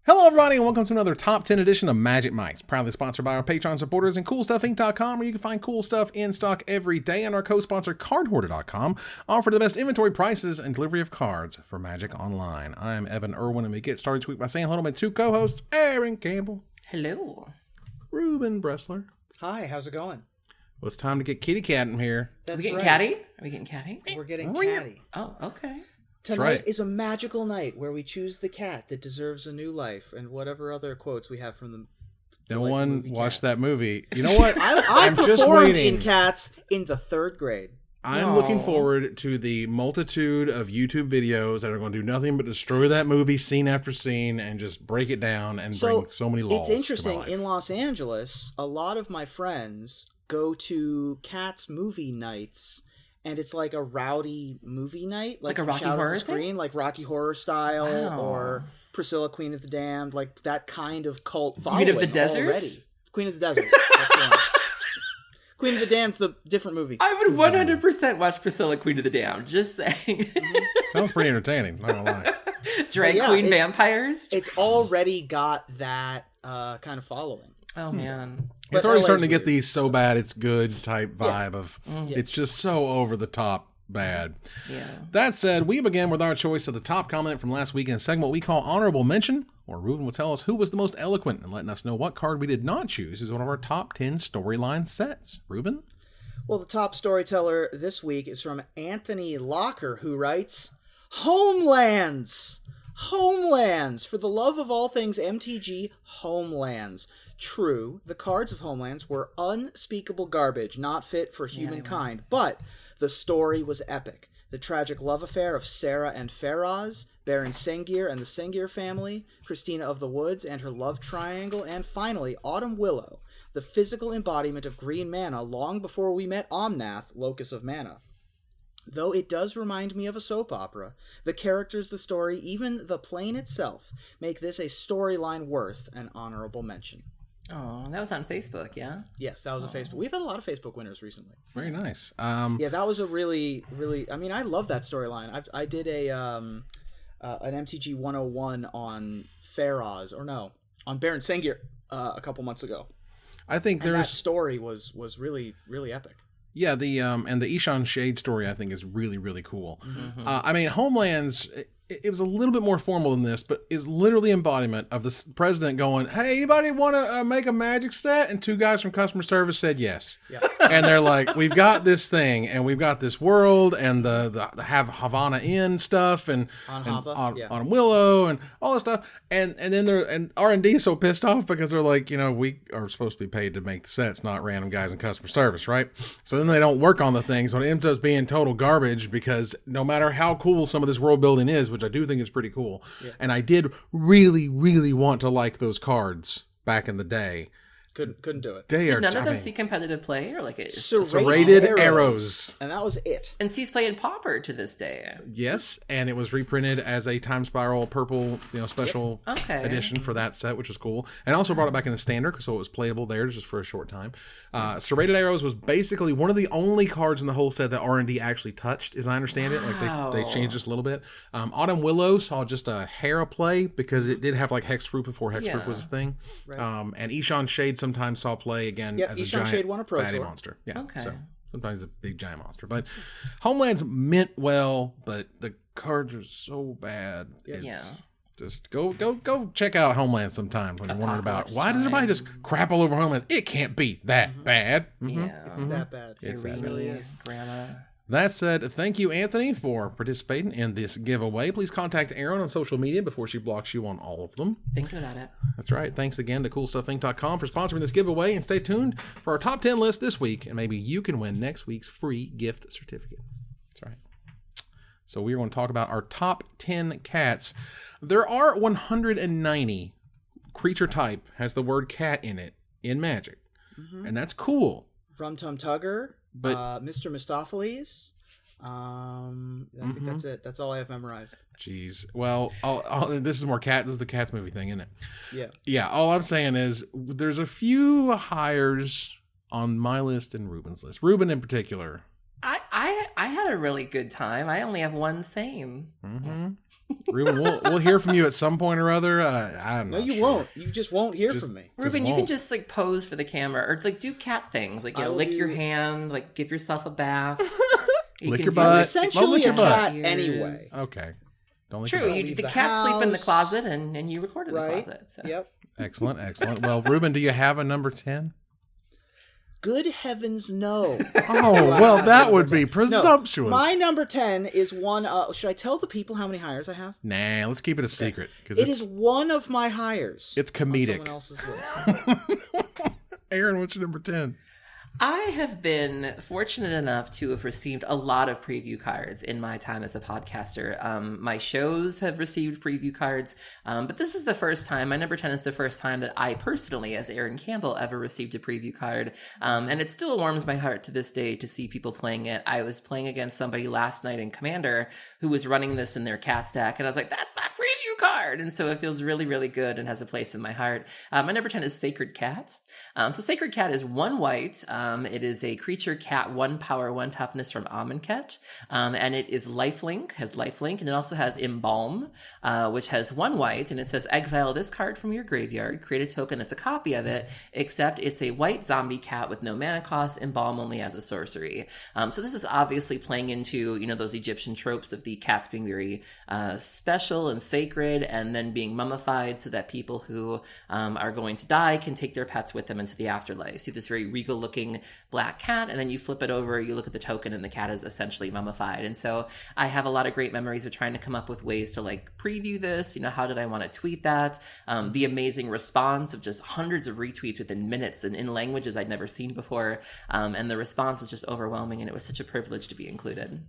Hello, everybody, and welcome to another Top 10 edition of Magic Mics, proudly sponsored by our Patreon supporters and CoolStuffInc.com, where you can find cool stuff in stock every day, and our co-sponsor CardHoarder.com, offer the best inventory prices and delivery of cards for Magic Online. I'm Evan Irwin, and we get started this week by saying hello to my two co-hosts, Aaron Campbell. Hello. Ruben Bressler. Hi, how's it going? Well, it's time to get Kitty Cat in here. Are we getting catty? Are we getting catty? We're getting catty. Oh, okay. Tonight is a magical night where we choose the cat that deserves a new life, and whatever other quotes we have from the. No one watched that movie. You know what? I'm just waiting. In Cats in the 3rd grade. I'm looking forward to the multitude of YouTube videos that are going to do nothing but destroy that movie scene after scene and just break it down and bring so many lols. It's interesting. In Los Angeles, a lot of my friends go to Cats movie nights. And it's like a rowdy movie night, like a Rocky Horror screen, like Rocky Horror style, or Priscilla, Queen of the Damned, like that kind of cult following. Queen of the Desert? Already. Queen of the Desert. That's the one. Queen of the Damned's the different movie. I would 100% watch Priscilla, Queen of the Damned. Just saying. Sounds pretty entertaining. Not gonna lie. Drag queen vampires. It's already got that kind of following. Oh man. It's already starting to get the so bad it's good type vibe of it's just so over the top bad. Yeah. That said, we begin with our choice of the top comment from last week in a segment we call Honorable Mention, where Ruben will tell us who was the most eloquent and letting us know what card we did not choose as one of our top 10 storyline sets. Ruben? Well, the top storyteller this week is from Anthony Locker, who writes, Homelands! Homelands! For the love of all things MTG, Homelands. True, the cards of Homelands were unspeakable garbage, not fit for humankind, but the story was epic. The tragic love affair of Sarah and Faraz, Baron Sengir and the Sengir family, Christina of the Woods and her love triangle, and finally, Autumn Willow, the physical embodiment of green mana long before we met Omnath, Locus of Mana. Though it does remind me of a soap opera, the characters, the story, even the plane itself, make this a storyline worth an honorable mention. Oh, that was on Facebook, yeah? Yes, that was a Facebook. We've had a lot of Facebook winners recently. Very nice. Yeah, that was a really, I mean, I love that storyline. I did an MTG 101 on Faraz, on Baron Sengir a couple months ago. I think that story was really, really epic. Yeah, and the Ishan Shade story I think is really, really cool. Mm-hmm. I mean, Homelands, it was a little bit more formal than this, but is literally embodiment of the president going, "Hey, anybody want to make a Magic set?" And 2 guys from customer service said yes. Yeah. And they're like, "We've got this thing, and we've got this world, and the Havana Inn stuff, and on Willow, and all this stuff." And then R&D is so pissed off because they're like, we are supposed to be paid to make the sets, not random guys in customer service, right? So then they don't work on the thing, so it ends up being total garbage because no matter how cool some of this world building is, which I do think is pretty cool. Yeah. And I did really, really want to like those cards back in the day. Couldn't do it. Did none of them see competitive play or like serrated arrows? And that was it. And sees play in Pauper to this day. Yes, and it was reprinted as a Time Spiral purple, special edition for that set, which was cool. And also brought it back in the standard, so it was playable there just for a short time. Serrated arrows was basically one of the only cards in the whole set that R&D actually touched, as I understand it. Like they changed just a little bit. Autumn Willow saw just a hair of play because it did have like hexproof before hexproof was a thing. Right. And Ishan Shade sometimes saw play again as a giant Shade won a Pro fatty Tour. monster. Yeah. Okay. So sometimes a big giant monster. But Homelands meant well, but the cards are so bad. It's just go check out Homelands sometime when you're wondering about why does everybody just crap all over Homelands? It can't be that bad. Mm-hmm. Yeah. It's that bad. It really is. Grandma. That said, thank you, Anthony, for participating in this giveaway. Please contact Erin on social media before she blocks you on all of them. Thinking about it. That's right. Thanks again to CoolStuffInc.com for sponsoring this giveaway, and stay tuned for our top 10 list this week, and maybe you can win next week's free gift certificate. That's right. So we're going to talk about our top 10 cats. There are 190 creature type has the word cat in it in Magic, and that's cool. Rum Tum Tugger. But Mr. Mistopheles, I think that's it. That's all I have memorized. Jeez. Well, this is more cat. This is the Cats movie thing, isn't it? Yeah. Yeah. All I'm saying is there's a few hires on my list and Ruben's list. Ruben in particular. I had a really good time. I only have one same. Mm-hmm. Ruben, we'll hear from you at some point or other. I'm No, not you sure. won't. You just won't hear from me. Ruben, you won't. can just like pose for the camera or like do cat things, like lick your hand, like give yourself a bath. Lick can your do, butt. like, Essentially a Lick your cat butt. anyway. Okay. Don't lick True, your butt. the the cats sleep in the house. closet and you record in the Right? closet. So. Yep. Excellent. Well, Ruben, do you have a number 10? Good heavens, no. Oh, well, that would be presumptuous. No, my number 10 is one. Should I tell the people how many hires I have? Nah, let's keep it a secret. It is one of my hires. It's On comedic. someone else's list. Aaron, what's your number 10? I have been fortunate enough to have received a lot of preview cards in my time as a podcaster. My shows have received preview cards, but this is the first time, my number 10 is the first time that I personally, as Aaron Campbell, ever received a preview card. And it still warms my heart to this day to see people playing it. I was playing against somebody last night in Commander who was running this in their cat stack, and I was like, that's my preview card! And so it feels really, really good and has a place in my heart. My number 10 is Sacred Cat. So Sacred Cat is 1 white. It is a creature cat, 1 power, 1 toughness from Amonkhet. And it is lifelink, and it also has Embalm, which has 1 white, and it says exile this card from your graveyard, create a token that's a copy of it, except it's a white zombie cat with no mana cost, Embalm only as a sorcery. So this is obviously playing into, those Egyptian tropes of the cats being very special and sacred, and then being mummified so that people who are going to die can take their pets with them into the afterlife. See this very regal looking black cat, and then you flip it over, you look at the token, and the cat is essentially mummified. And so I have a lot of great memories of trying to come up with ways to like preview this. How did I want to tweet that? The amazing response of just hundreds of retweets within minutes and in languages I'd never seen before. And the response was just overwhelming, and it was such a privilege to be included.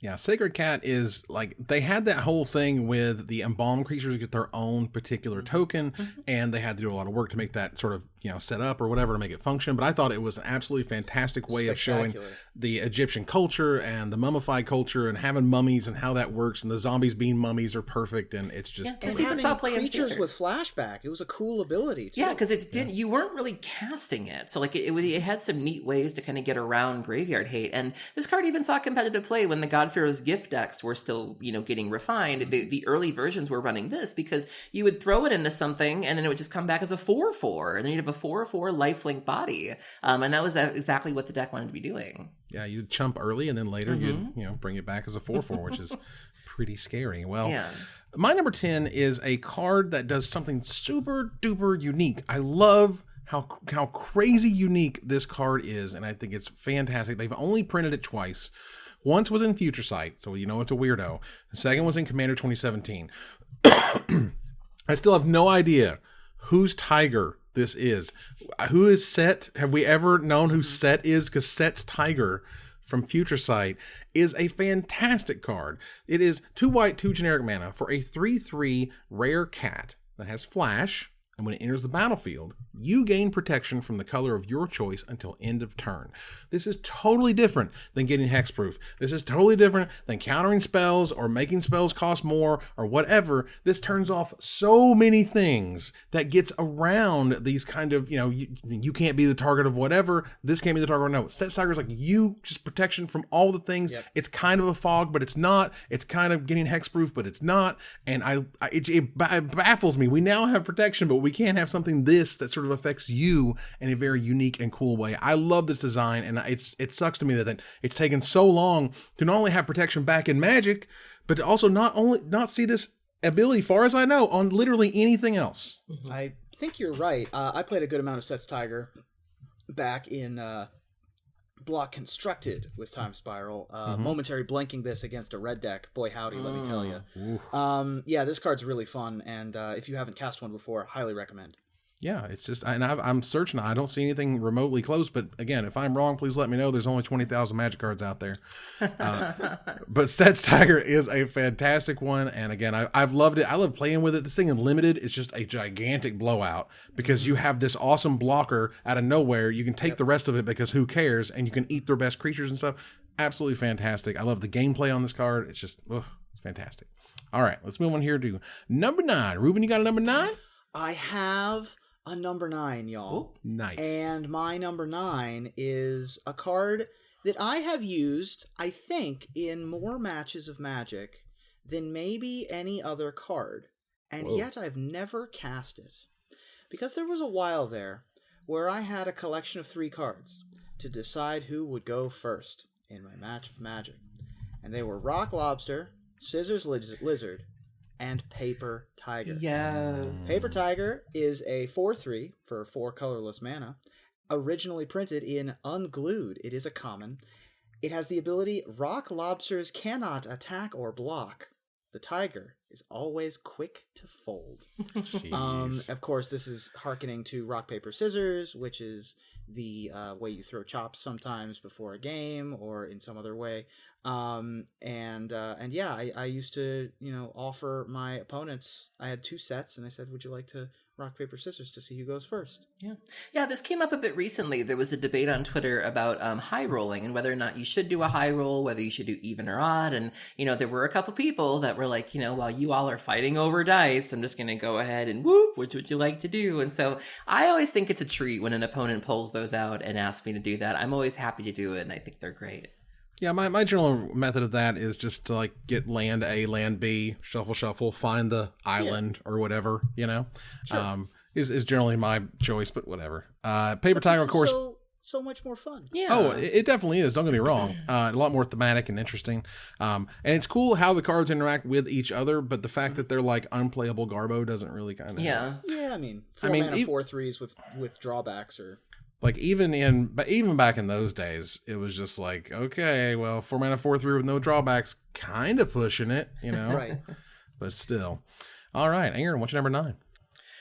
Yeah, Sacred Cat is like, they had that whole thing with the embalmed creatures get their own particular token, and they had to do a lot of work to make that sort of, set up or whatever to make it function. But I thought it was an absolutely fantastic way of showing the Egyptian culture and the mummified culture and having mummies and how that works, and the zombies being mummies are perfect, and it's just And having creatures with flashback. It was a cool ability, too. Yeah, because you weren't really casting it. So like it had some neat ways to kind of get around graveyard hate. And this card even saw competitive play when the God Pharaoh's gift decks were still, getting refined. The early versions were running this because you would throw it into something and then it would just come back as a 4/4, and then you'd have a 4/4 lifelink body. And that was exactly what the deck wanted to be doing. Yeah, you'd chump early and then later you'd bring it back as a 4/4, which is pretty scary. Well, my number 10 is a card that does something super duper unique. I love how crazy unique this card is, and I think it's fantastic. They've only printed it twice. Once was in Future Sight, so it's a weirdo. The second was in Commander 2017. I still have no idea whose Tiger this is. Who is Set? Have we ever known who Set is? Because Set's Tiger from Future Sight is a fantastic card. It is 2 white, 2 generic mana for a 3/3 rare cat that has flash, and when it enters the battlefield, you gain protection from the color of your choice until end of turn. This is totally different than getting hexproof. This is totally different than countering spells or making spells cost more or whatever. This turns off so many things that gets around these kind of, you can't be the target of whatever. This can't be the target. No, Set Tiger is like you just protection from all the things. Yep. It's kind of a fog, but it's not. It's kind of getting hexproof, but it's not. And it baffles me. We now have protection, but we can't have something that sort of affects you in a very unique and cool way. I love this design, and it sucks to me that it's taken so long to not only have protection back in Magic, but to also not see this ability, far as I know, on literally anything else. I think you're right. I played a good amount of Set's Tiger back in Block Constructed with Time Spiral. Momentary blanking this against a red deck. Boy howdy, let me tell you. Yeah, this card's really fun, and if you haven't cast one before, highly recommend. Yeah, it's just, and I'm searching. I don't see anything remotely close, but again, if I'm wrong, please let me know. There's only 20,000 Magic cards out there. But Set's Tiger is a fantastic one, and again, I've loved it. I love playing with it. This thing in Limited is just a gigantic blowout because you have this awesome blocker out of nowhere. You can take the rest of it because who cares, and you can eat their best creatures and stuff. Absolutely fantastic. I love the gameplay on this card. It's just, it's fantastic. All right, let's move on here to number 9. Ruben, you got a number 9? I have a number 9, y'all. Oh, nice. And my number 9 is a card that I have used, I think, in more matches of Magic than maybe any other card, and yet I've never cast it. Because there was a while there where I had a collection of 3 cards to decide who would go first in my match of Magic. And they were Rock Lobster, Scissors Lizard, and Paper Tiger. Yes. Paper Tiger is a 4/3 for 4 colorless mana. Originally printed in Unglued, it is a common. It has the ability, Rock Lobsters cannot attack or block. The tiger is always quick to fold. Of course, this is hearkening to Rock, Paper, Scissors, which is the way you throw chops sometimes before a game or in some other way. I used to, offer my opponents. I had 2 sets, and I said, "Would you like to rock, paper, scissors to see who goes first?" Yeah. This came up a bit recently. There was a debate on Twitter about high rolling and whether or not you should do a high roll, whether you should do even or odd. And there were a couple people that were like, while you all are fighting over dice, I'm just going to go ahead and whoop. Which would you like to do? And so I always think it's a treat when an opponent pulls those out and asks me to do that. I'm always happy to do it, and I think they're great. Yeah, my general method of that is just to get land A, land B, shuffle, find the island or whatever, Sure. Is generally my choice, but whatever. Paper Tiger, of course. So much more fun. Yeah. Oh, it definitely is. Don't get me wrong. A lot more thematic and interesting. And it's cool how the cards interact with each other, but the fact that they're unplayable Garbo doesn't really kind of... Yeah. Yeah, I mean, 4 mana 4/3s with drawbacks or... even back in those days, it was just okay, well, 4 mana 4/3 with no drawbacks, kind of pushing it, Right. But still. All right, Aaron, what's your number 9?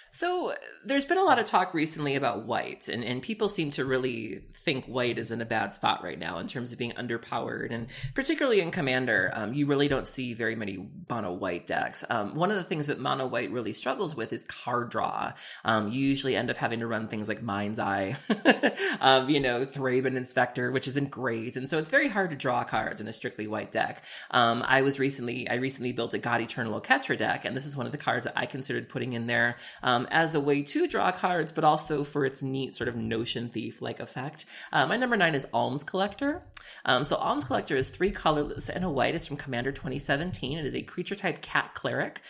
So there's been a lot of talk recently about white, and people seem to really think white is in a bad spot right now in terms of being underpowered, and particularly in Commander, you really don't see very many mono white decks. One of the things that mono white really struggles with is card draw. You usually end up having to run things like Mind's Eye, Thraben Inspector, which isn't great, and so it's very hard to draw cards in a strictly white deck. I recently built a God Eternal Oketra deck, and this is one of the cards that I considered putting in there as a way to draw cards, but also for its neat sort of Notion Thief-like effect. My number 9 is Alms Collector. So Alms Collector is 3 colorless and a white. It's from Commander 2017. It is a creature-type cat cleric,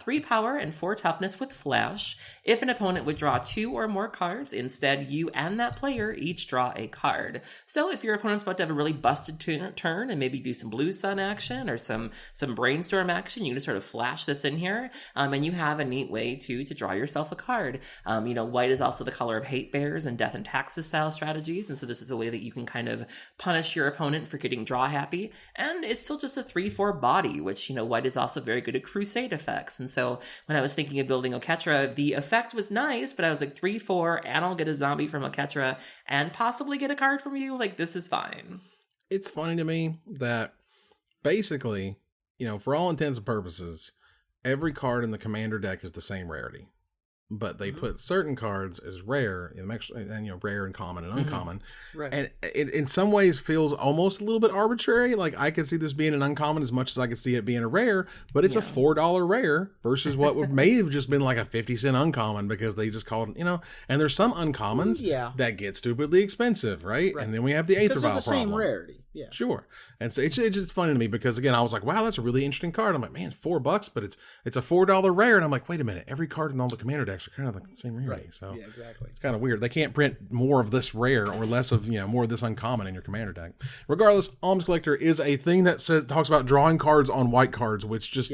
3 power and 4 toughness with flash. If an opponent would draw 2 or more cards, instead you and that player each draw a card. So if your opponent's about to have a really busted turn and maybe do some Blue Sun action or some brainstorm action, you can just sort of flash this in here, and you have a neat way to draw yourself a card. White is also the color of hate bears and death and taxes style strategies, and so this is a way that you can kind of punish your opponent for getting draw happy, and it's still just a 3/4 body, which, white is also very good at crusade effects. And so when I was thinking of building Oketra, the effect was nice, but I was like 3/4, and I'll get a zombie from Oketra and possibly get a card from you. This is fine. It's funny to me that basically, for all intents and purposes, every card in the Commander deck is the same rarity. But they put certain cards as rare, and rare and common and uncommon. Right. And it in some ways feels almost a little bit arbitrary. I could see this being an uncommon as much as I could see it being a rare, but it's a $4 rare versus what may have just been a 50-cent uncommon because they just called it, and there's some uncommons that get stupidly expensive, right? And then we have the Aether Vial problem. Same rarity. Yeah. Sure. And so it's just funny to me because, again, I was like, wow, that's a really interesting card. I'm like, man, $4, but it's a $4 rare. And I'm like, wait a minute, every card in all the Commander decks are kind of the same rarity. Right. So yeah, exactly. It's kind of weird. They can't print more of this rare or less of, more of this uncommon in your Commander deck. Regardless, Alms Collector is a thing that talks about drawing cards on white cards, which just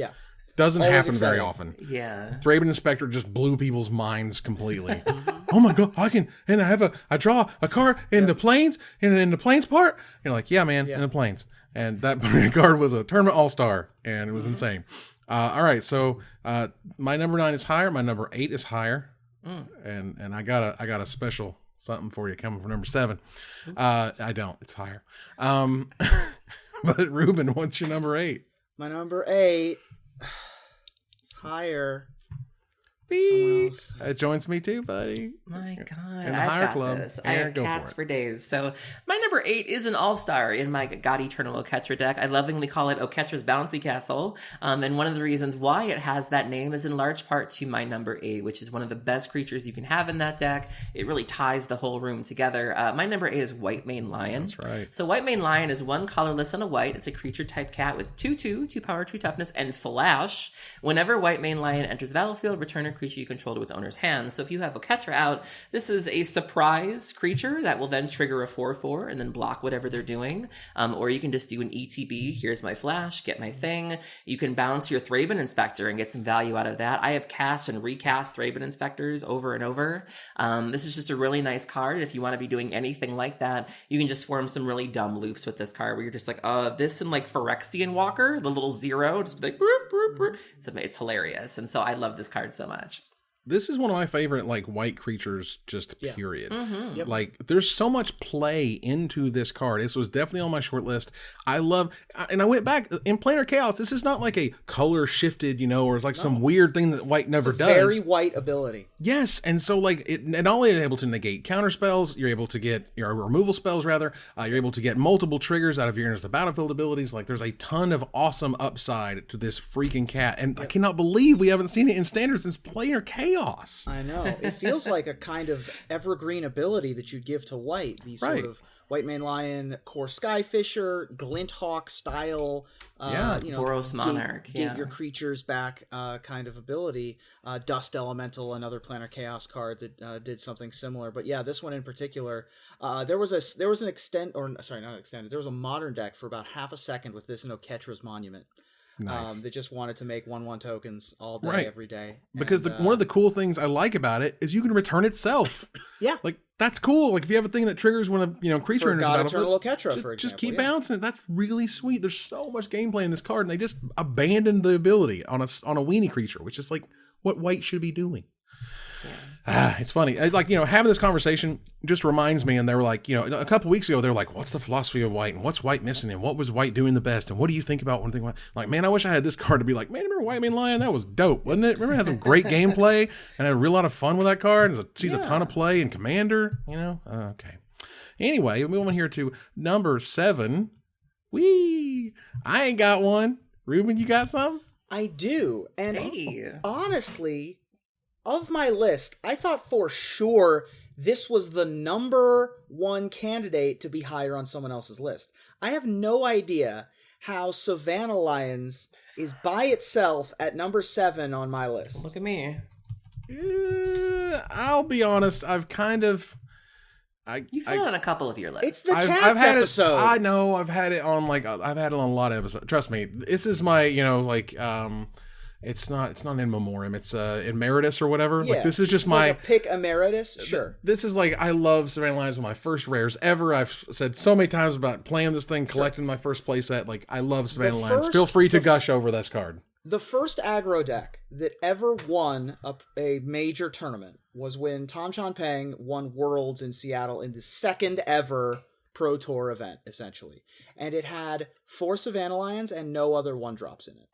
doesn't Always happen exciting. very often. Yeah. Thraben Inspector just blew people's minds completely. Oh my god, I draw a card in the planes, in the planes part. And you're like, yeah, man, in the planes. And that card was a tournament all-star, and it was insane. All right, so my number 9 is higher, my number 8 is higher. And I got a special something for you coming from number 7. I don't, it's higher. But Ruben, what's your number 8? My number 8 is higher. Someone else. It joins me too, buddy. My God, In the I've higher got club. this. I have Go cats for for days. So my number 8 is an all-star in my God Eternal Oketra deck. I lovingly call it Oketra's Bouncy Castle. And one of the reasons why it has that name is in large part to my number 8, which is one of the best creatures you can have in that deck. It really ties the whole room together. My number 8 is White Mane Lion. That's right. So White Mane Lion is 1 colorless and a white. It's a creature type cat with 2/2, 2 power, 2 toughness, and flash. Whenever White Mane Lion enters the battlefield, return a creature you control to its owner's hand. So if you have Oketra out, this is a surprise creature that will then trigger a 4/4 and then block whatever they're doing. Or you can just do an ETB. Here's my flash, get my thing. You can bounce your Thraben Inspector and get some value out of that. I have cast and recast Thraben Inspectors over and over. This is just a really nice card. If you want to be doing anything like that, you can just form some really dumb loops with this card where you're just like, this and like Phyrexian Walker, the little 0, just be like, boop, boop, boop. It's hilarious. And so I love this card so much. This is one of my favorite, like, white creatures, just period. Mm-hmm. Yep. Like, there's so much play into this card. This was definitely on my short list. I love, and I went back, in Planar Chaos, this is not like a color shifted, or it's like some weird thing that white never does. Very white ability. Yes, and so, like, it not only are you able to negate counter spells, you're able to get, removal spells, rather, you're able to get multiple triggers out of your the battlefield abilities. Like, there's a ton of awesome upside to this freaking cat, and I cannot believe we haven't seen it in Standard since Planar Chaos. I know. It feels like a kind of evergreen ability that you'd give to white. These sort of White Mane Lion, Core Skyfisher, Glinthawk style, Boros Monarch. Get your creatures back kind of ability. Dust Elemental, another Planar Chaos card that did something similar. But yeah, this one in particular, there was a modern deck for about half a second with this in Oketra's Monument. Nice. That just wanted to make 1/1 tokens all day, every day. Because one of the cool things I like about it is you can return itself. Yeah. Like, that's cool. Like, if you have a thing that triggers when a creature enters the battlefield, Eternal Oketra, for example. Just keep bouncing it. That's really sweet. There's so much gameplay in this card, and they just abandoned the ability on a weenie creature, which is like what white should be doing. It's funny. It's like, having this conversation just reminds me, and they were like, a couple weeks ago, they're like, what's the philosophy of white, and what's white missing, and what was white doing the best, and what do you think about one thing? Like, man, I wish I had this card to be like, man, remember White Mane Lion? That was dope, wasn't it? Remember it had some great gameplay, and I had a real lot of fun with that card, and it sees a ton of play in Commander, Okay. Anyway, we move on here to number 7. I ain't got one. Ruben, you got some? I do. And honestly, of my list, I thought for sure this was the number 1 candidate to be higher on someone else's list. I have no idea how Savannah Lions is by itself at number 7 on my list. Look at me. I'll be honest, I've kind of... You've had it on a couple of your lists. It's the Cats episode. I know, I've had it on I've had it on a lot of episodes. Trust me, this is my, it's not in memoriam. It's emeritus or whatever. Yeah, like, this is just like a pick emeritus. Sure. This is like, I love Savannah Lions, one of my first rares ever. I've said so many times about playing this thing, collecting my first playset. Like, I love Savannah Lions. Feel free to gush over this card. The first aggro deck that ever won a major tournament was when Tom Chonpeng won Worlds in Seattle in the second ever Pro Tour event, essentially. And it had 4 Savannah Lions and no other 1-drops in it.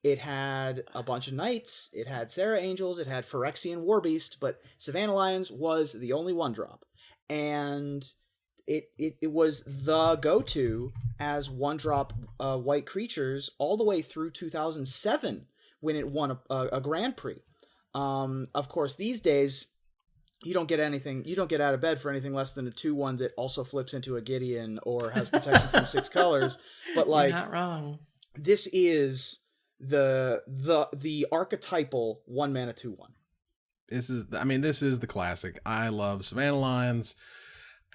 It had a bunch of Knights, it had Sarah Angels, it had Phyrexian Warbeast, but Savannah Lions was the only 1-drop. And it was the go-to as 1-drop white creatures all the way through 2007 when it won a Grand Prix. Of course, these days, you don't get out of bed for anything less than a 2/1 that also flips into a Gideon or has protection from 6 colors. But like, you're not wrong. This is the archetypal 1-mana 2/1. This is the classic. I love Savannah Lions.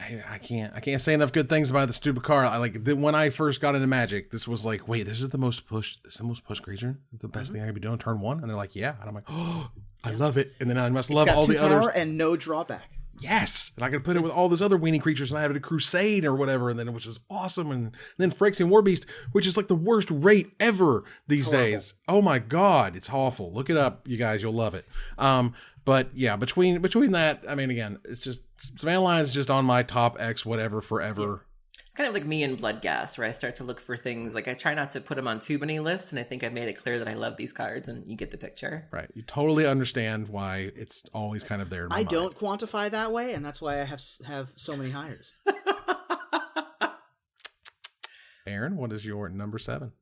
I can't say enough good things about the stupid card. When I first got into Magic, this was like, wait, this is the most pushed creature? This is the best thing I could be doing turn 1? And they're like, yeah. And I'm like, oh, I love it. And then I must love all the others. And no drawback. Yes. And I could put it with all those other weenie creatures, and I had a Crusade or whatever, and then which was awesome. And then Phyrexian Warbeast, which is like the worst rate ever these days. Oh my God. It's awful. Look it up, you guys. You'll love it. But yeah, between that, again, it's just Savannah Lions is just on my top X whatever forever. It's kind of like me in Bloodghast, where I start to look for things. Like, I try not to put them on too many lists, and I think I've made it clear that I love these cards, and you get the picture. Right. You totally understand why it's always kind of there in my mind. don't quantify that way, and that's why I have so many hires. Aaron, what is your number 7?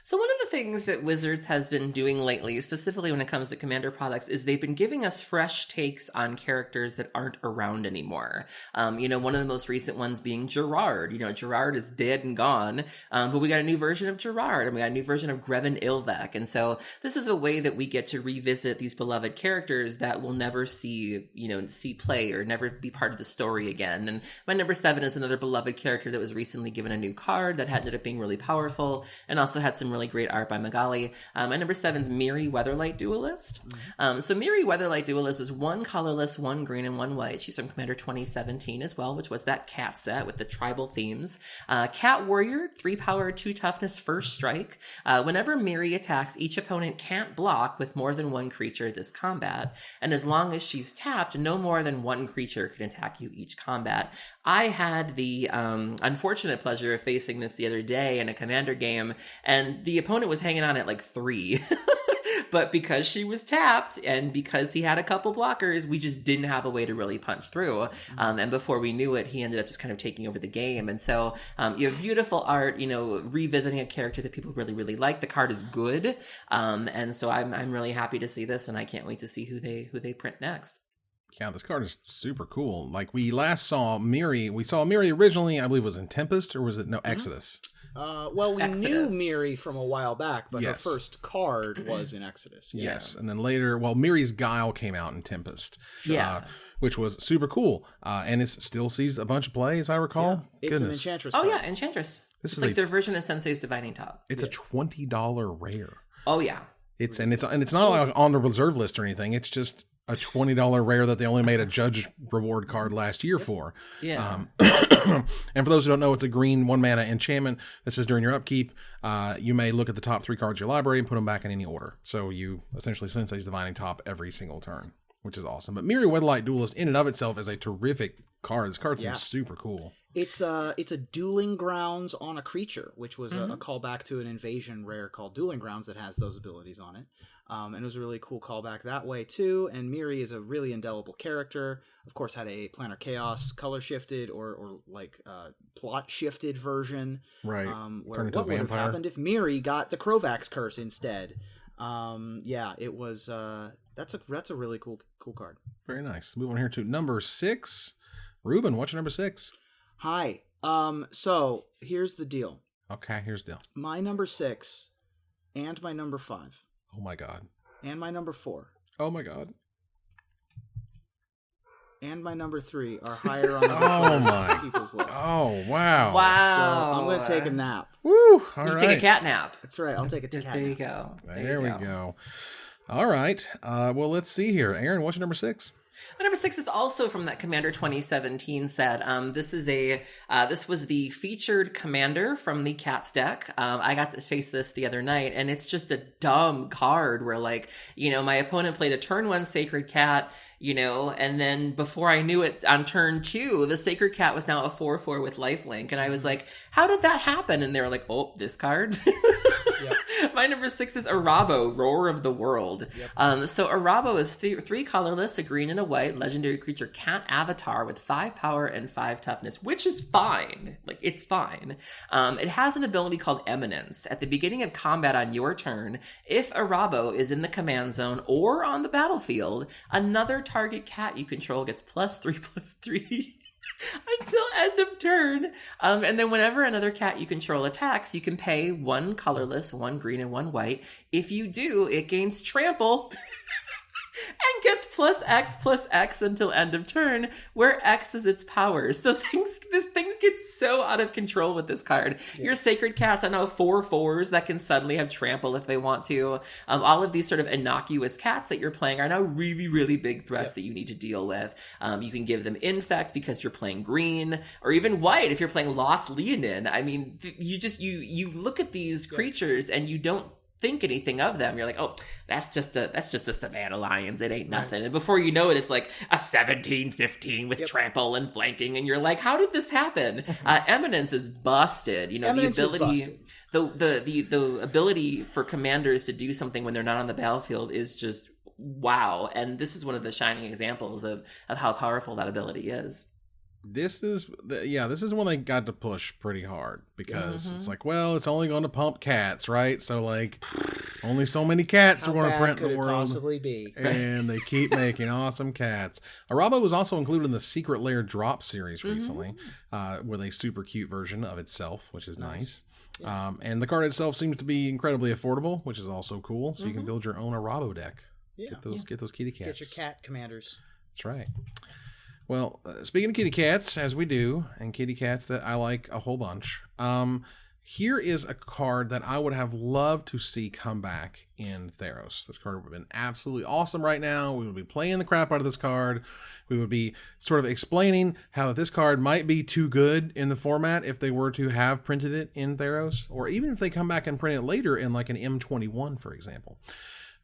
So one of the things that Wizards has been doing lately, specifically when it comes to Commander products, is they've been giving us fresh takes on characters that aren't around anymore. One of the most recent ones being Gerard. Gerard is dead and gone, but we got a new version of Gerard, and we got a new version of Greven Ilvek. And so this is a way that we get to revisit these beloved characters that we'll never see play or never be part of the story again. And my number 7 is another beloved character that was recently given a new card that ended up being really powerful, and also had some really great art by Magali. My number 7 is Merriweather Duelist. So Merriweather Duelist is 1 colorless, 1 green, and 1 white. She's from Commander 2017 as well, which was that cat set with the tribal themes. Cat Warrior, 3 power, 2 toughness, first strike. Whenever Miri attacks, each opponent can't block with more than 1 creature this combat. And as long as she's tapped, no more than 1 creature can attack you each combat. I had the unfortunate pleasure of facing this the other day in a Commander game, and the opponent was hanging on at like 3. But because she was tapped and because he had a couple blockers, we just didn't have a way to really punch through. And before we knew it, he ended up just kind of taking over the game. And so you have beautiful art, revisiting a character that people really, really like. The card is good. And so I'm really happy to see this, and I can't wait to see who they print next. Yeah, this card is super cool. Like, we last saw Miri. We saw Miri originally, I believe, was in Tempest, or was it Exodus? We Exodus. knew Miri from a while back, but her first card was in Exodus. Yeah. Yes, and then later, Miri's Guile came out in Tempest. Yeah. Which was super cool. And it still sees a bunch of play, as I recall. Yeah. It's an Enchantress card. card. Oh, yeah, Enchantress. This is like their version of Sensei's Divining Top. It's a $20 rare. Oh, yeah. It's not like on the reserve list or anything. It's just a $20 rare that they only made a judge reward card last year for. Yeah. And for those who don't know, it's a green 1-mana enchantment. This is during your upkeep. You may look at the top 3 cards of your library and put them back in any order. So you essentially Sensei's Divining Top every single turn, which is awesome. But Merriweather Duelist in and of itself is a terrific card. This card seems super cool. It's a Dueling Grounds on a creature, which was a callback to an invasion rare called Dueling Grounds that has those abilities on it. And it was a really cool callback that way too. And Miri is a really indelible character. Of course, had a Planar Chaos color shifted or plot shifted version. Right. Where what would have happened if Miri got the Krovax curse instead? It was. That's a really cool card. Very nice. Move on here to number 6. Ruben, what's your number 6? Hi. So here's the deal. Okay, here's the deal. My number 6 and my number 5. Oh my god. And my number 4. Oh my god. And my number 3 are higher on people's list. Oh wow. Wow. So I'm gonna take a nap. Woo! Take a cat nap. That's right. I'll take a cat There you nap. go. There we go. All right. Well, let's see here. Aaron, what's your number 6? My number 6 is also from that Commander 2017 set. This was the featured Commander from the Cats deck. I got to face this the other night, and it's just a dumb card where, my opponent played a turn 1 Sacred Cat, and then before I knew it, on turn 2, the Sacred Cat was now a 4/4 with lifelink, and I was like, how did that happen? And they were like, oh, this card? Yep. My number 6 is Robo, Roar of the World. Yep. So Robo is 3 colorless, a green and a white, legendary creature cat avatar with 5 power and 5 toughness, which is fine. It's fine. It has an ability called Eminence. At the beginning of combat on your turn, if Robo is in the command zone or on the battlefield, another target cat you control gets +3/+3 until end of turn. And then whenever another cat you control attacks, you can pay 1 colorless, 1 green, and 1 white. If you do, it gains trample and gets +X until end of turn, where X is its power. So things get so out of control with this card. Yeah. Your Sacred Cats are now 4/4s that can suddenly have trample if they want to. All of these sort of innocuous cats that you're playing are now really, really big threats that you need to deal with. You can give them Infect because you're playing green, or even white if you're playing Lost Leonin. I mean, you look at these creatures and you don't think anything of them. You're like, oh, that's just a Savannah Lions. It ain't nothing. And before you know it, it's like a 17-15 with trample and flanking. And you're like, how did this happen? Eminence is busted. You know, Eminence the ability, is the ability for commanders to do something when they're not on the battlefield is just wow. And this is one of the shining examples of how powerful that ability is. This is one they got to push pretty hard because it's like, well, it's only going to pump cats, right? So like, only so many cats are going to print in the world. Possibly be? And they keep making awesome cats. Robo was also included in the Secret Lair drop series recently, with a super cute version of itself, which is nice. Yeah. And the card itself seems to be incredibly affordable, which is also cool. So you can build your own Robo deck. Yeah. Get those kitty cats. Get your cat commanders. That's right. Well, speaking of kitty cats, as we do, and kitty cats that I like a whole bunch, here is a card that I would have loved to see come back in Theros. This card would have been absolutely awesome right now. We would be playing the crap out of this card. We would be sort of explaining how this card might be too good in the format if they were to have printed it in Theros, or even if they come back and print it later in like an M21, for example.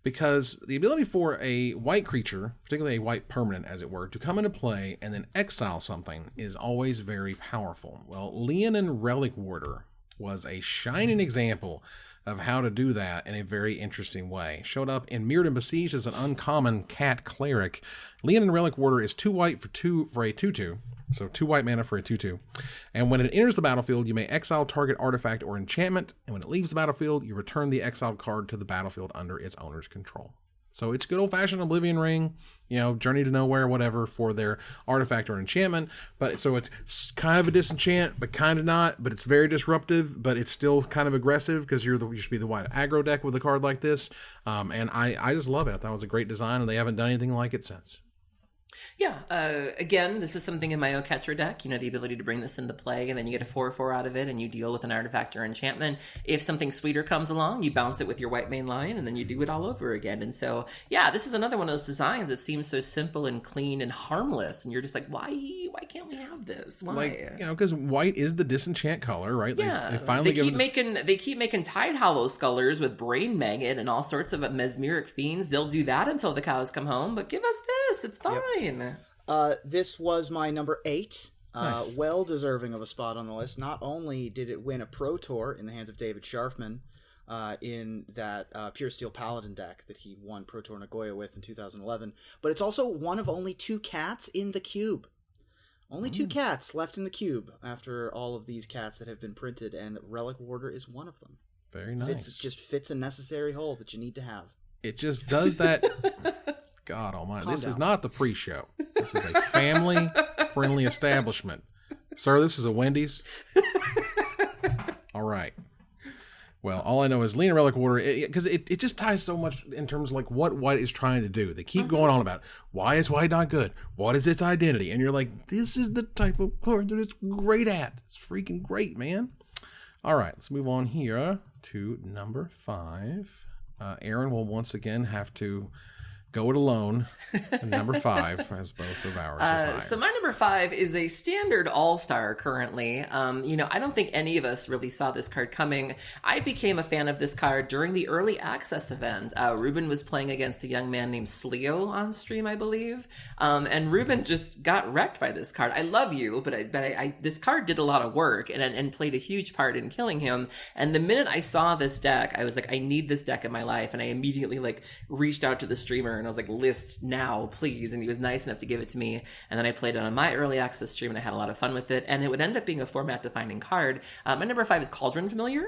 Because the ability for a white creature, particularly a white permanent as it were, to come into play and then exile something is always very powerful. Well, Lien and Relic Warder was a shining example of how to do that in a very interesting way. Showed up in Mirrored and Besieged as an uncommon cat cleric. Lien and Relic Warder is 2 white for a 2/2. So 2 white mana for a 2/2. And when it enters the battlefield, you may exile target artifact or enchantment. And when it leaves the battlefield, you return the exiled card to the battlefield under its owner's control. So it's good old-fashioned Oblivion Ring, Journey to Nowhere, whatever, for their artifact or enchantment. But so it's kind of a disenchant, but kind of not. But it's very disruptive, but it's still kind of aggressive because you should be the white aggro deck with a card like this. And I just love it. I thought it was a great design, and they haven't done anything like it since. Yeah, again, this is something in my Catcher deck, the ability to bring this into play, and then you get a 4/4 out of it, and you deal with an artifact or enchantment. If something sweeter comes along, you bounce it with your white main line, and then you do it all over again. And so, yeah, this is another one of those designs that seems so simple and clean and harmless, and you're just like, why can't we have this? Why? Because white is the disenchant color, right? Yeah, they finally they keep making Tide Hollow Scullers with Brain Maggot and all sorts of mesmeric fiends. They'll do that until the cows come home, but give us this, it's fine. Yep. This was my number 8. Nice. Well deserving of a spot on the list. Not only did it win a Pro Tour in the hands of David Scharfman in that Pure Steel Paladin deck that he won Pro Tour Nagoya with in 2011, but it's also one of only 2 cats in the cube. Only 2 cats left in the cube after all of these cats that have been printed, and Relic Warder is one of them. Very nice. Just fits a necessary hole that you need to have. It just does that. God almighty. This is not the pre-show. This is a family-friendly establishment. Sir, this is a Wendy's. All right. Well, all I know is Lien Relic Warder, because it just ties so much in terms of like what white is trying to do. They keep going on about, why is white not good? What is its identity? And you're like, this is the type of card that it's great at. It's freaking great, man. All right, let's move on here to number 5. Aaron will once again have to go it alone. Number 5, as both of ours is higher. So my number 5 is a standard all-star currently. I don't think any of us really saw this card coming. I became a fan of this card during the early access event. Ruben was playing against a young man named Sleo on stream, I believe. And Ruben just got wrecked by this card. I love you, but this card did a lot of work and played a huge part in killing him. And the minute I saw this deck, I was like, I need this deck in my life. And I immediately reached out to the streamer and I was like, list now, please. And he was nice enough to give it to me. And then I played it on my early access stream and I had a lot of fun with it. And it would end up being a format defining card. My number 5 is Caldron Familiar.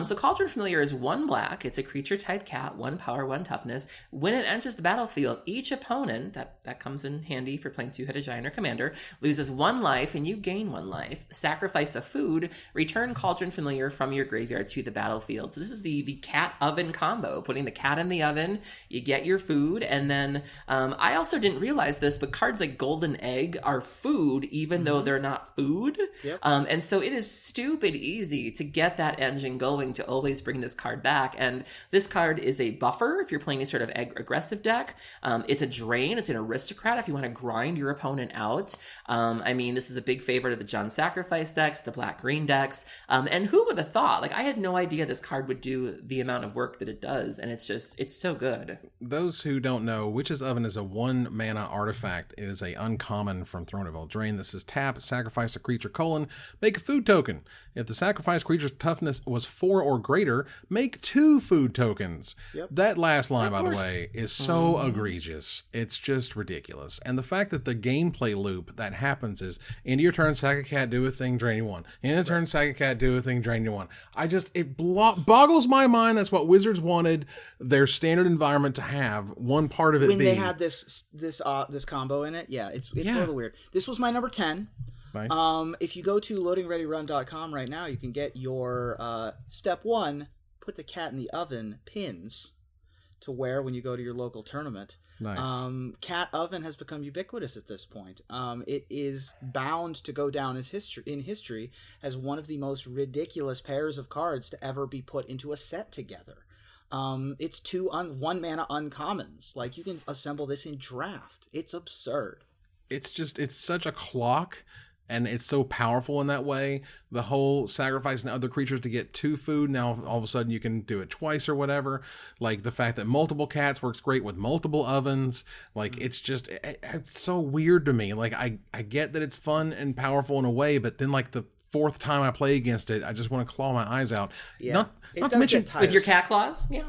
So Caldron Familiar is 1 black. It's a creature type cat, 1 power, 1 toughness. When it enters the battlefield, each opponent, that comes in handy for playing 2-headed giant or commander, loses 1 life and you gain 1 life. Sacrifice a food, return Caldron Familiar from your graveyard to the battlefield. So this is the cat oven combo, putting the cat in the oven, you get your food, and then I also didn't realize this, but cards like Golden Egg are food, even though they're not food. Yep. And so it is stupid easy to get that engine and going to always bring this card back. And this card is a buffer if you're playing a sort of aggressive deck. It's a drain. It's an aristocrat if you want to grind your opponent out. I mean, this is a big favorite of the John Sacrifice decks, the black-green decks. And who would have thought? Like, I had no idea this card would do the amount of work that it does. And it's so good. Those who don't know, Witch's Oven is a 1-mana artifact. It is a uncommon from Throne of Eldraine. This is tap, sacrifice a creature, make a food token. If the sacrificed creature's toughness was 4 or greater, make 2 food tokens. Yep. That last line, by the way, is so egregious. It's just ridiculous. And the fact that the gameplay loop that happens is, end of your turn, sack a cat, do a thing, drain you 1. End of turn, sack a cat, do a thing, drain you 1. It boggles my mind. That's what Wizards wanted their standard environment to have. One part of it when being... they had this combo in it. Yeah, it's a little weird. This was my number 10. Nice. If you go to loadingreadyrun.com right now, you can get your step 1, put the cat in the oven pins to wear when you go to your local tournament. Nice. Cat oven has become ubiquitous at this point. It is bound to go down in history as one of the most ridiculous pairs of cards to ever be put into a set together. It's 2 1-mana uncommons. Like, you can assemble this in draft. It's absurd. It's such a clock, and it's so powerful in that way. The whole sacrificing other creatures to get 2 food, now all of a sudden you can do it twice or whatever. Like, the fact that multiple cats works great with multiple ovens. Like, it's so weird to me. Like, I get that it's fun and powerful in a way, but then, like, the 4th time I play against it, I just want to claw my eyes out. Yeah. Not to mention with your cat claws. Yeah.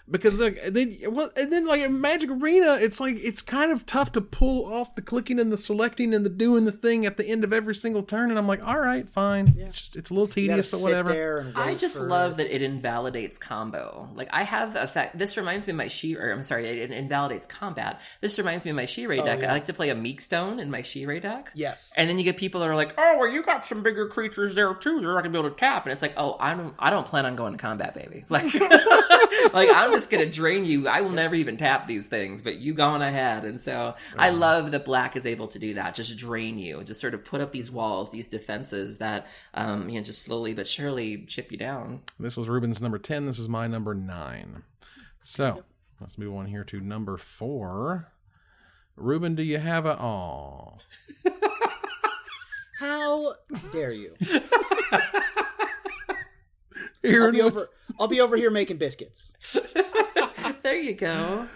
Because then like in Magic Arena, it's like it's kind of tough to pull off the clicking and the selecting and the doing the thing at the end of every single turn. And I'm like, all right, fine. Yeah. It's a little tedious, but whatever. I just love that it invalidates combo. Like, I have this reminds me of my it invalidates combat. This reminds me of my She-Ray deck. Yeah. I like to play a Meekstone in my She-Ray deck. Yes. And then you get people that are like, oh, well, you got some bigger creatures there too. You're not gonna be able to tap. And it's like, oh, I don't plan on going to combat, baby. Like, like, I'm just gonna drain you. I will never even tap these things, but you go on ahead. And so I love that black is able to do that, just drain you, just sort of put up these walls, these defenses that just slowly but surely chip you down. This was Ruben's number 10. This is my number 9. So let's move on here to number 4. Ruben, do you have a How dare you? I'll be over here making biscuits. There you go.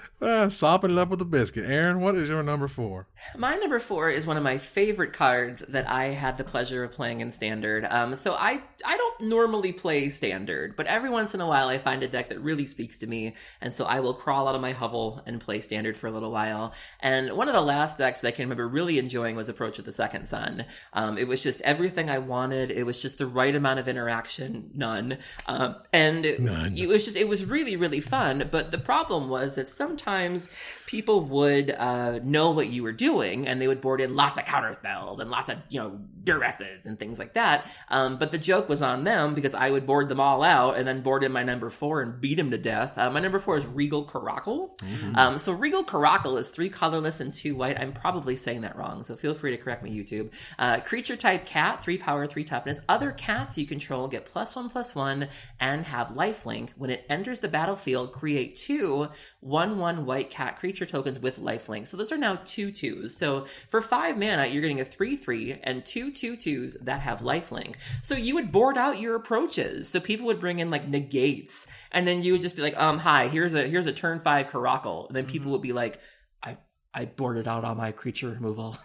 Sopping it up with a biscuit. Aaron, what is your number 4? My number 4 is one of my favorite cards that I had the pleasure of playing in Standard. So I don't normally play Standard, but every once in a while I find a deck that really speaks to me, and so I will crawl out of my hovel and play Standard for a little while. And one of the last decks that I can remember really enjoying was Approach of the Second Sun. It was just everything I wanted. It was just the right amount of interaction, none. It was really, really fun, but the problem was that sometimes people would know what you were doing, and they would board in lots of counterspells and lots of, duresses and things like that. But the joke was on them because I would board them all out and then board in my number 4 and beat them to death. My number 4 is Regal Coracle. Mm-hmm. So Regal Coracle is 3 colorless and 2 white. I'm probably saying that wrong, so feel free to correct me, YouTube. Creature type cat, 3 power, 3 toughness. Other cats you control get +1/+1 and have lifelink. When it enters the battlefield, create 2 1/1 white cat creature tokens with lifelink. So those are now 2/2s. So for 5 mana, you're getting a 3/3 and 2 2/2s that have lifelink. So you would board out your approaches. So people would bring in like negates, and then you would just be like, hi, here's a turn 5 Coracle. And then people would be like, I boarded out all my creature removal.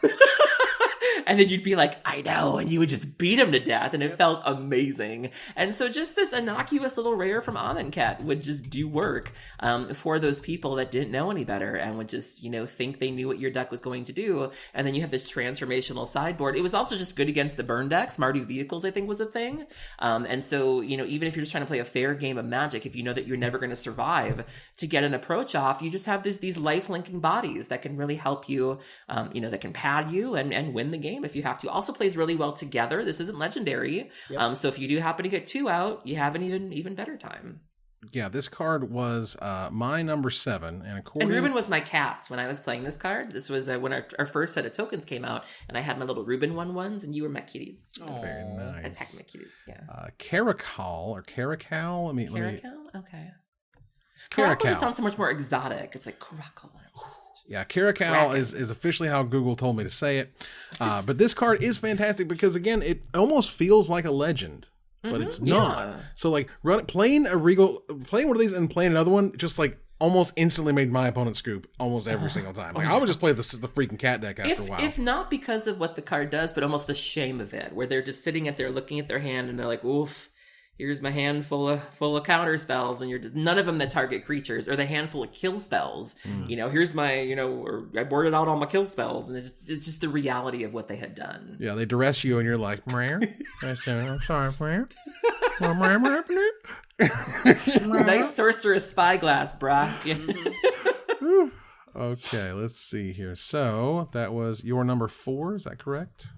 And then you'd be like, I know, and you would just beat him to death, and it felt amazing. And so just this innocuous little rare from Amonkhet would just do work for those people that didn't know any better and would just, think they knew what your deck was going to do. And then you have this transformational sideboard. It was also just good against the burn decks. Mardu Vehicles, I think, was a thing. And so, even if you're just trying to play a fair game of Magic, if you know that you're never going to survive to get an approach off, you just have these life-linking bodies that can really help you, that can pad you and win the game if you have to. Also plays really well together. This isn't legendary. Yep. So if you do happen to get 2 out, you have an even better time. yeah, this card was my number 7, and according and Ruben was my cats when I was playing this card. This was when our first set of tokens came out, and I had my little Ruben 1/1s, and you were my kitties. Oh, very nice. Attack my kitties, yeah. Caracal or Caracal? Caracal? Okay. Caracal. Caracal just sounds so much more exotic. It's like Coracle. Yeah, Caracal is officially how Google told me to say it. But this card is fantastic because, again, it almost feels like a legend, but it's not. Yeah. So, like, playing one of these and playing another one just, like, almost instantly made my opponent scoop almost every single time. Like, I would just play the freaking cat deck after a while. If not because of what the card does, but almost the shame of it, where they're just sitting at there looking at their hand and they're like, oof. Here's my hand full of counter spells, and you're just, none of them that target creatures, or the handful of kill spells. Here's my, or I boarded out all my kill spells, and it's just the reality of what they had done. Yeah, they duress you, and you're like, "Mrr." I said, "I'm sorry, Mrr." Nice sorceress spyglass, brah. Okay, let's see here. So that was your number 4. Is that correct?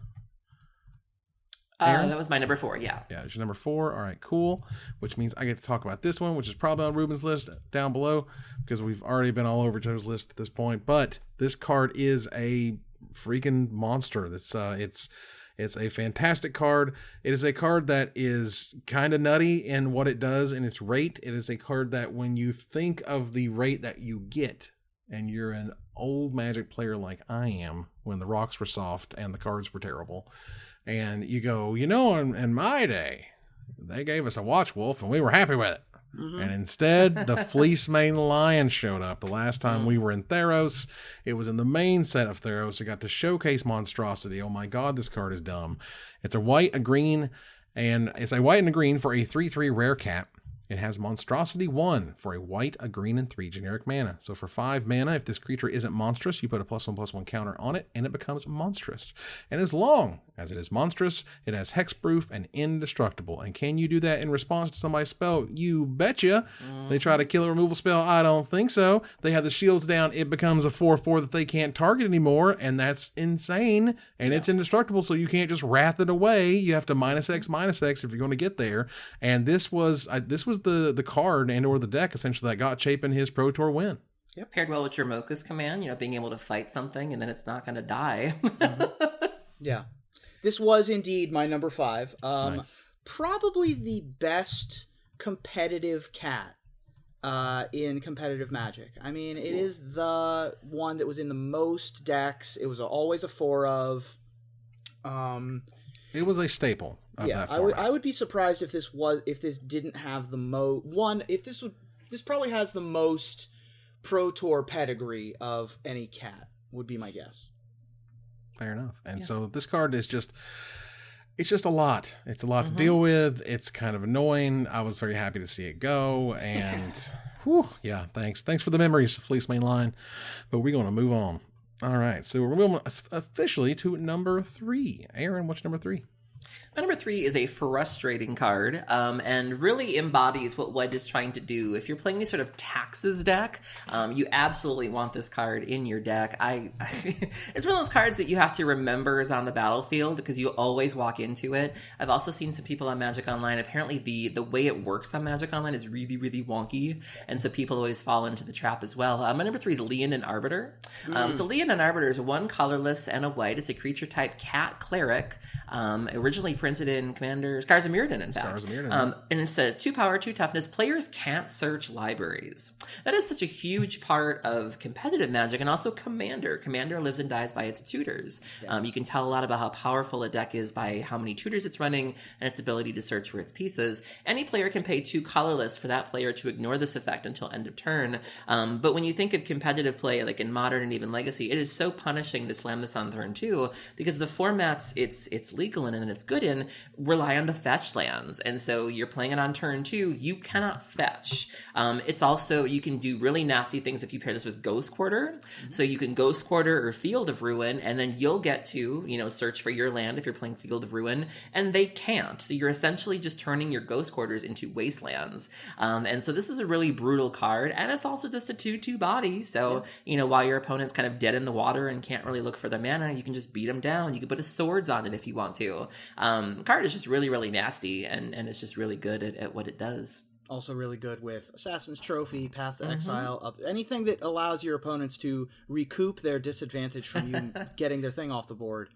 That was my number 4, yeah. Yeah, it's your number 4. All right, cool. Which means I get to talk about this one, which is probably on Ruben's list down below because we've already been all over each other's list at this point. But this card is a freaking monster. It's a fantastic card. It is a card that is kind of nutty in what it does in its rate. It is a card that when you think of the rate that you get, and you're an old Magic player like I am, when the rocks were soft and the cards were terrible, and you go, in my day, they gave us a Watch Wolf and we were happy with it. And instead, the Fleece-Mane Lion showed up the last time we were in Theros. It was in the main set of Theros. It got to showcase monstrosity. Oh my god, this card is dumb. It's a white, a green, and it's a white and a green for a 3/3 rare cat. It has Monstrosity 1 for a white, a green, and 3 generic mana. So for 5 mana, if this creature isn't monstrous, you put a +1/+1 counter on it, and it becomes monstrous. And as long as it is monstrous, it has hexproof and indestructible. And can you do that in response to somebody's spell? You betcha. They try to kill a removal spell? I don't think so. They have the shields down. It becomes a 4/4 that they can't target anymore, and that's insane. And it's indestructible, so you can't just wrath it away. You have to -X if you're going to get there. And this was the card and or the deck essentially that got Chapin his Pro Tour win. Yep. Paired well with your Mocha's command, being able to fight something and then it's not going to die. Yeah. This was indeed my number 5. Nice. Probably the best competitive cat in competitive Magic. I mean, it is the one that was in the most decks. It was always a 4 of. It was a staple of that format. I would be surprised if this didn't have the this probably has the most Pro Tour pedigree of any cat, would be my guess. Fair enough. And so this card is it's just a lot. It's a lot to deal with. It's kind of annoying. I was very happy to see it go. And thanks. Thanks for the memories, Fleece-Mane Lion. But we're going to move on. All right. So we're moving officially to number 3. Aaron, what's number 3? My number 3 is a frustrating card, and really embodies what Wedge is trying to do. If you're playing any sort of taxes deck, you absolutely want this card in your deck. It's one of those cards that you have to remember is on the battlefield because you always walk into it. I've also seen some people on Magic Online. Apparently, the way it works on Magic Online is really, really wonky, and so people always fall into the trap as well. My number 3 is Lien Arbiter. So Lien Arbiter is 1 colorless and a white. It's a creature type cat cleric. Originally printed in Scars of Mirrodin, in fact. And it's a 2 power, 2 toughness. Players can't search libraries. That is such a huge part of competitive Magic, and also Commander. Commander lives and dies by its tutors. You can tell a lot about how powerful a deck is by how many tutors it's running and its ability to search for its pieces. Any player can pay 2 colorless for that player to ignore this effect until end of turn. But when you think of competitive play, like in Modern and even Legacy, it is so punishing to slam this on turn 2 because the formats it's legal in and it's good in rely on the fetch lands, and so you're playing it on turn 2, you cannot fetch. It's also, you can do really nasty things if you pair this with Ghost Quarter. So you can Ghost Quarter or Field of Ruin, and then you'll get to search for your land if you're playing Field of Ruin, and they can't. So you're essentially just turning your Ghost Quarters into wastelands. And so this is a really brutal card, and it's also just a 2/2 body. So while your opponent's kind of dead in the water and can't really look for the mana, you can just beat them down. You can put a swords on it if you want to. The card is just really, really nasty, and it's just really good at what it does. Also really good with Assassin's Trophy, Path to Exile, anything that allows your opponents to recoup their disadvantage from you getting their thing off the board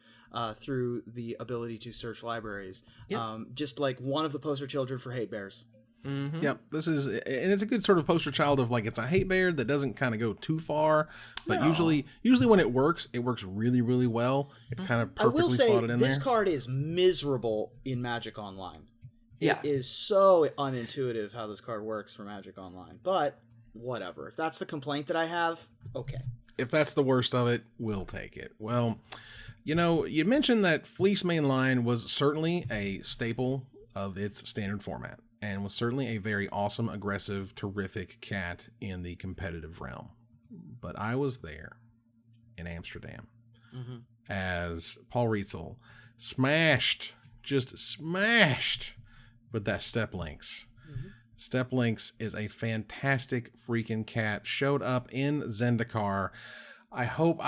through the ability to search libraries. Yep. Just like one of the poster children for hate bears. Mm-hmm. Yep, and it's a good sort of poster child of like it's a hate bear that doesn't kind of go too far, but usually when it works really, really well. It's kind of perfectly slotted in there. This card is miserable in Magic Online. It is so unintuitive how this card works for Magic Online, but whatever. If that's the complaint that I have, okay. If that's the worst of it, we'll take it. Well, you mentioned that Fleece Mainline was certainly a staple of its standard format and was certainly a very awesome, aggressive, terrific cat in the competitive realm. But I was there in Amsterdam as Paul Rietzel just smashed with that Step Lynx. Step Lynx is a fantastic freaking cat. Showed up in Zendikar. I hope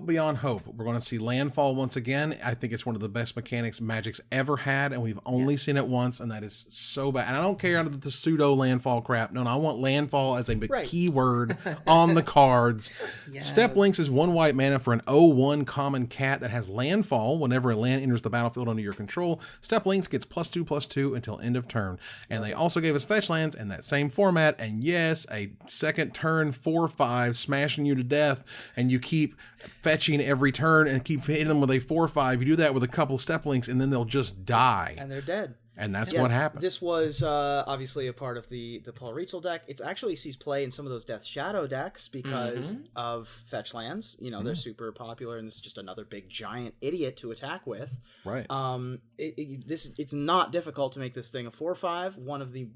beyond hope we're going to see landfall once again. I think it's one of the best mechanics Magic's ever had, and we've only seen it once, and that is so bad. And I don't care about the pseudo landfall crap. No, I want landfall as a keyword on the cards. Yes. Step Lynx is 1 white mana for an 0/1 common cat that has landfall. Whenever a land enters the battlefield under your control, Step Lynx gets +2/+2 until end of turn. And they also gave us fetch lands in that same format, and yes, a second turn 4/5 smashing you to death. And you keep fetching every turn and keep hitting them with a 4/5. You do that with a couple Step Links, and then they'll just die. And they're dead. And that's what happened. This was obviously a part of the Paul Rietzel deck. It actually sees play in some of those Death Shadow decks because of fetch lands. They're super popular, and this is just another big giant idiot to attack with. Right. It's not difficult to make this thing a 4/5. One of the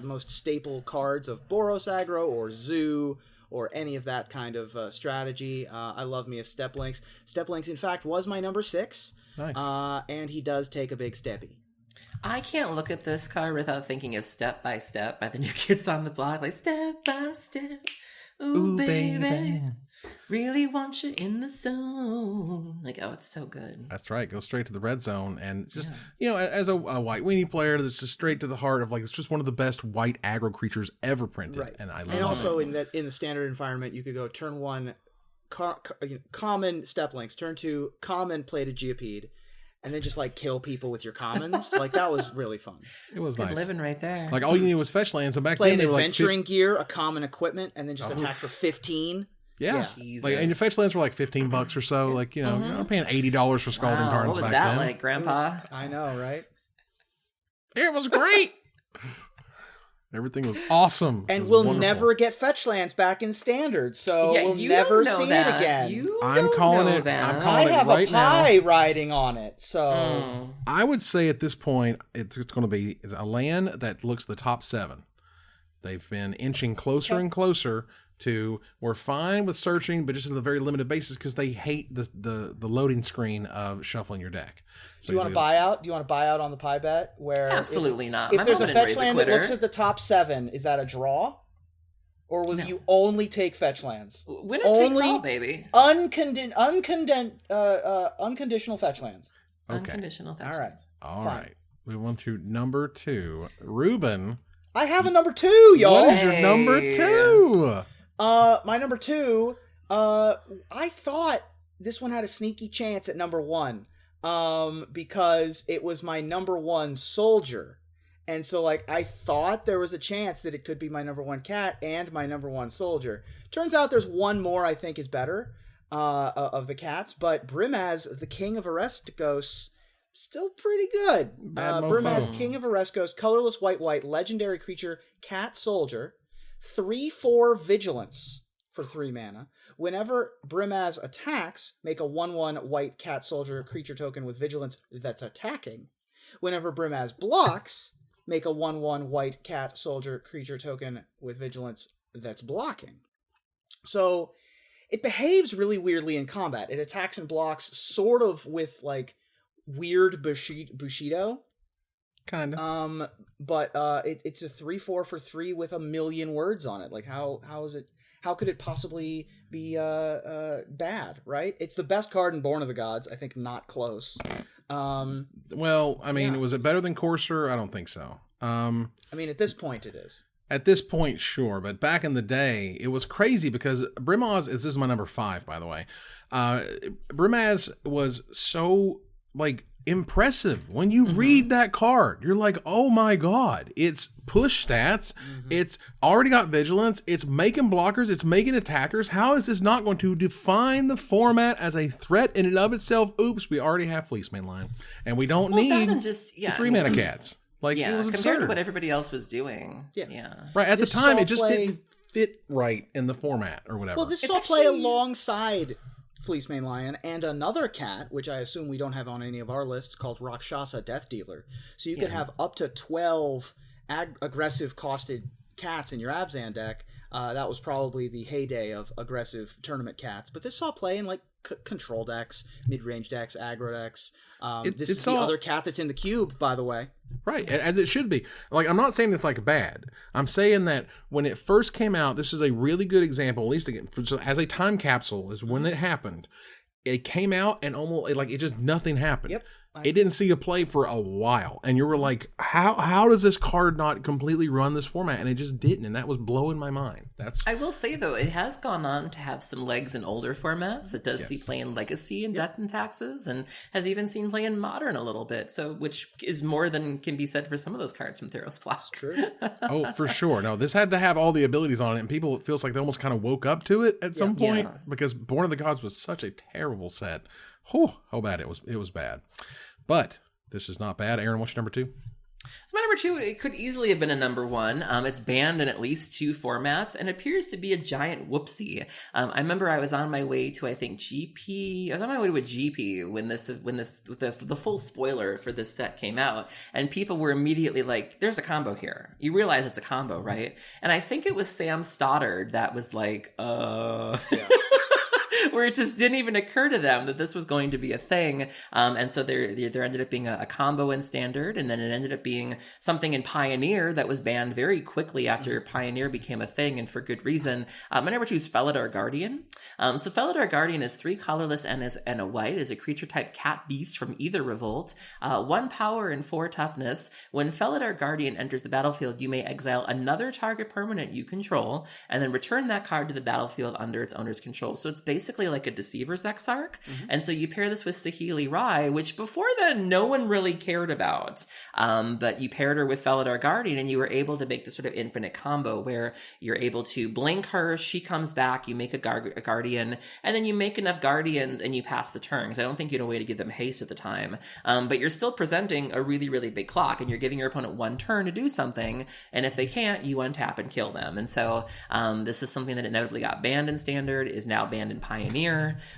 most staple cards of Boros aggro or Zoo or any of that kind of strategy. I love me a Step Lynx. Step Lynx, in fact, was my number 6. Nice. And he does take a big steppy. I can't look at this card without thinking of Step by Step by the New Kids on the Block. Like, step by step, ooh, baby. Really want you in the zone. Like, oh, it's so good. That's right. Go straight to the red zone. And just, as a white weenie player, that's just straight to the heart of, like, it's just one of the best white aggro creatures ever printed. Right. And I love it. And also in the standard environment, you could go turn 1, common Step Lynx, turn 2, common Plated Geopede, and then just, like, kill people with your commons. Like, that was really fun. It was nice. Good living right there. Like, all you needed was fetch lands. And back Play then, an they were adventuring gear, a common equipment, and then just attack for 15. Yeah. Like, and your fetch lands were like $15 or so. Like, you're paying $80 for Scalding Tarns back then. What was that like, Grandpa? I know, right? It was great. Everything was awesome. And we'll never get fetch lands back in standard, so we'll never see it again. I'm calling it. I have a pie riding on it, so I would say at this point it's going to be a land that looks the top 7. They've been inching closer and closer to we're fine with searching, but just on a very limited basis because they hate the loading screen of shuffling your deck. So do you want to buy out? Do you want to buy out on the pie bet? Where absolutely not. If there's a fetch land that looks at the top 7, is that a draw? Or will you only take fetch lands? Winner takes all, baby. Unconditional fetch lands. Okay. Unconditional fetch lands. All right. We went to number 2. Ruben. I have a number 2, y'all. What is your number 2? My number 2, I thought this one had a sneaky chance at number 1, because it was my number 1 soldier. And so, like, I thought there was a chance that it could be my number 1 cat and my number 1 soldier. Turns out there's one more I think is better, of the cats, but Brimas, the King of Arrestos, still pretty good. Brimas, King of Arrestos, colorless white, legendary creature, cat soldier, 3/4 vigilance for 3 mana. Whenever Brimas attacks, make a 1/1 white cat soldier creature token with vigilance that's attacking. Whenever Brimas blocks, make a 1/1 white cat soldier creature token with vigilance that's blocking. So it behaves really weirdly in combat. It attacks and blocks sort of with like weird Bushido. Kind of. But it's a 3/4 for 3 with a million words on it. Like how could it possibly be bad, right? It's the best card in Born of the Gods. I think not close. Well, I mean, was it better than Courser? I don't think so. I mean, at this point it is. At this point, sure, but back in the day, it was crazy because Brimas this is my number 5, by the way. Brimas was so, like, impressive. When you read that card, you're like, oh my god, it's push stats, it's already got vigilance, it's making blockers, it's making attackers. How is this not going to define the format as a threat in and of itself? Oops, we already have Fleecemane Lion, and we don't need just, 3-mana cats. Like, it was compared absurd. to what everybody else was doing. Yeah. Right, at the time, it just play... didn't fit right in the format or whatever. Well, this saw play alongside Fleecemane Lion and another cat, which I assume we don't have on any of our lists, called Rakshasa Death Dealer. So you could have up to 12 aggressive costed cats in your Abzan deck. That was probably the heyday of aggressive tournament cats. But this saw play in, like, control decks, mid-range decks, aggro decks. This is the other cat that's in the cube, by the way. Right, as it should be. Like, I'm not saying it's, like, bad. I'm saying that when it first came out, this is a really good example, at least again, as a time capsule, is when it happened. It came out and almost, like, it just, nothing happened. Yep. It didn't see a play for a while. And you were like, how does this card not completely run this format? And it just didn't. And that was blowing my mind. I will say, though, it has gone on to have some legs in older formats. It does see play in Legacy and Death and Taxes, and has even seen play in Modern a little bit. So, which is more than can be said for some of those cards from Theros Block. True. Oh, for sure. No, this had to have all the abilities on it. And people, it feels like they almost kind of woke up to it at some point. Because Born of the Gods was such a terrible set. How bad it was. It was bad. But this is not bad. Aaron, what's your number 2? So my number 2, it could easily have been a number 1. It's banned in at least 2 formats and appears to be a giant whoopsie. I remember I was on my way to, I think, GP. I was on my way to a GP when the full spoiler for this set came out, and people were immediately like, "There's a combo here." You realize it's a combo, right? And I think it was Sam Stoddard that was like, Yeah. Where it just didn't even occur to them that this was going to be a thing. And so there ended up being a combo in Standard, and then it ended up being something in Pioneer that was banned very quickly after Pioneer became a thing, and for good reason. My number 2 is Felidar Guardian. So Felidar Guardian is 3 colorless and a white, is a creature type cat beast from either revolt. 1 power and 4 toughness. When Felidar Guardian enters the battlefield, you may exile another target permanent you control, and then return that card to the battlefield under its owner's control. So it's basically like a Deceiver's Exarch. And so you pair this with Saheeli Rai, which before then no one really cared about. But you paired her with Felidar Guardian, and you were able to make this sort of infinite combo where you're able to blink her, she comes back, you make a Guardian, and then you make enough Guardians and you pass the turn. Because I don't think you had a way to give them haste at the time. But you're still presenting a really, really big clock, and you're giving your opponent 1 turn to do something, and if they can't, you untap and kill them. And so this is something that inevitably got banned in Standard, is now banned in Pioneer.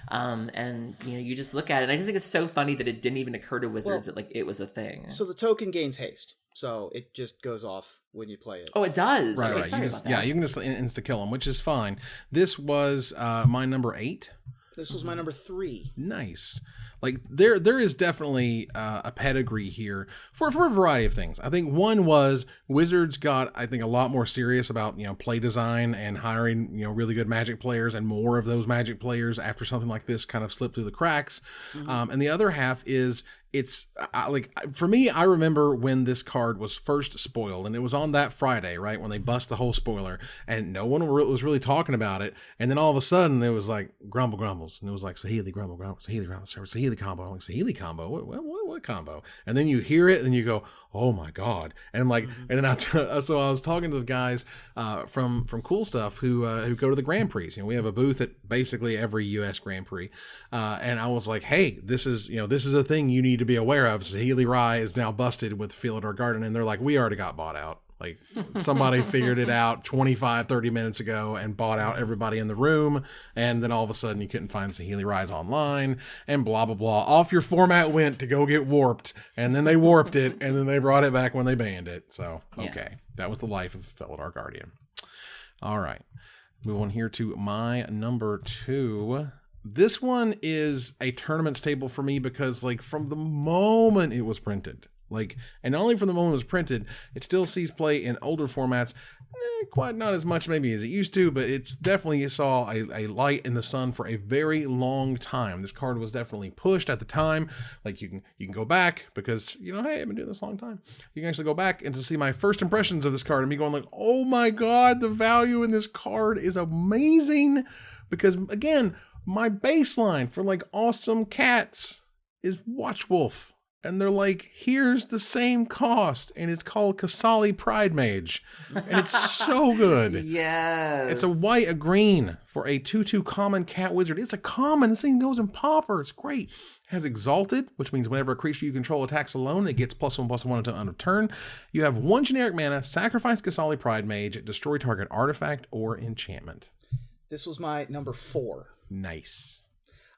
And you just look at it, and I just think it's so funny that it didn't even occur to Wizards that like it was a thing. So the token gains haste, so it just goes off when you play it. Oh, it does. Right, okay, right. sorry about that. You can just insta kill them, which is fine. This was my number 8. This was my number 3. Nice. Like there is definitely a pedigree here for a variety of things. I think one was Wizards got, I think, a lot more serious about play design and hiring really good Magic players, and more of those Magic players after something like this kind of slipped through the cracks. And the other half is it's like, for me, I remember when this card was first spoiled, and it was on that Friday, right, when they bust the whole spoiler, and no one was really talking about it. And then all of a sudden it was like grumbles, and it was like Saheeli grumble, Saheeli grumble, Saheeli combo. I'm like, Saheeli combo? What combo? And then you hear it and you go, oh my god. And like, and then so I was talking to the guys from Cool Stuff who go to the Grand Prix. We have a booth at basically every US Grand Prix, and I was like, hey, this is a thing you need to be aware of. Saheeli Rai is now busted with Felidar Guardian, and they're like, we already got bought out. Like, somebody figured it out 25-30 minutes ago and bought out everybody in the room, and then all of a sudden you couldn't find Saheeli Rise online, and blah blah blah. Off your format went to go get warped, and then they warped it, and then they brought it back when they banned it. So okay, that was the life of Felidar Guardian. All right, move on here to my number 2. This one is a tournament staple for me because, like, from the moment it was printed, Like, and not only from the moment it was printed, it still sees play in older formats. Quite not as much maybe as it used to, but it's definitely saw a light in the sun for a very long time. This card was definitely pushed at the time. Like, you can go back because, you know, hey, I've been doing this a long time. You can actually go back and to see my first impressions of this card and me going like, oh my God, the value in this card is amazing. Because again, my baseline for like awesome cats is Watch Wolf. And they're like, here's the same cost. And it's called Kasali Pride Mage. And it's so good. Yes. It's a green for a 2/2 common cat wizard. It's a common. This thing goes in pauper. It's great. It has Exalted, which means whenever a creature you control attacks alone, it gets +1/+1 until end of turn. You have 1 generic mana, sacrifice Kasali Pride Mage, destroy target artifact or enchantment. This was my number 4. Nice.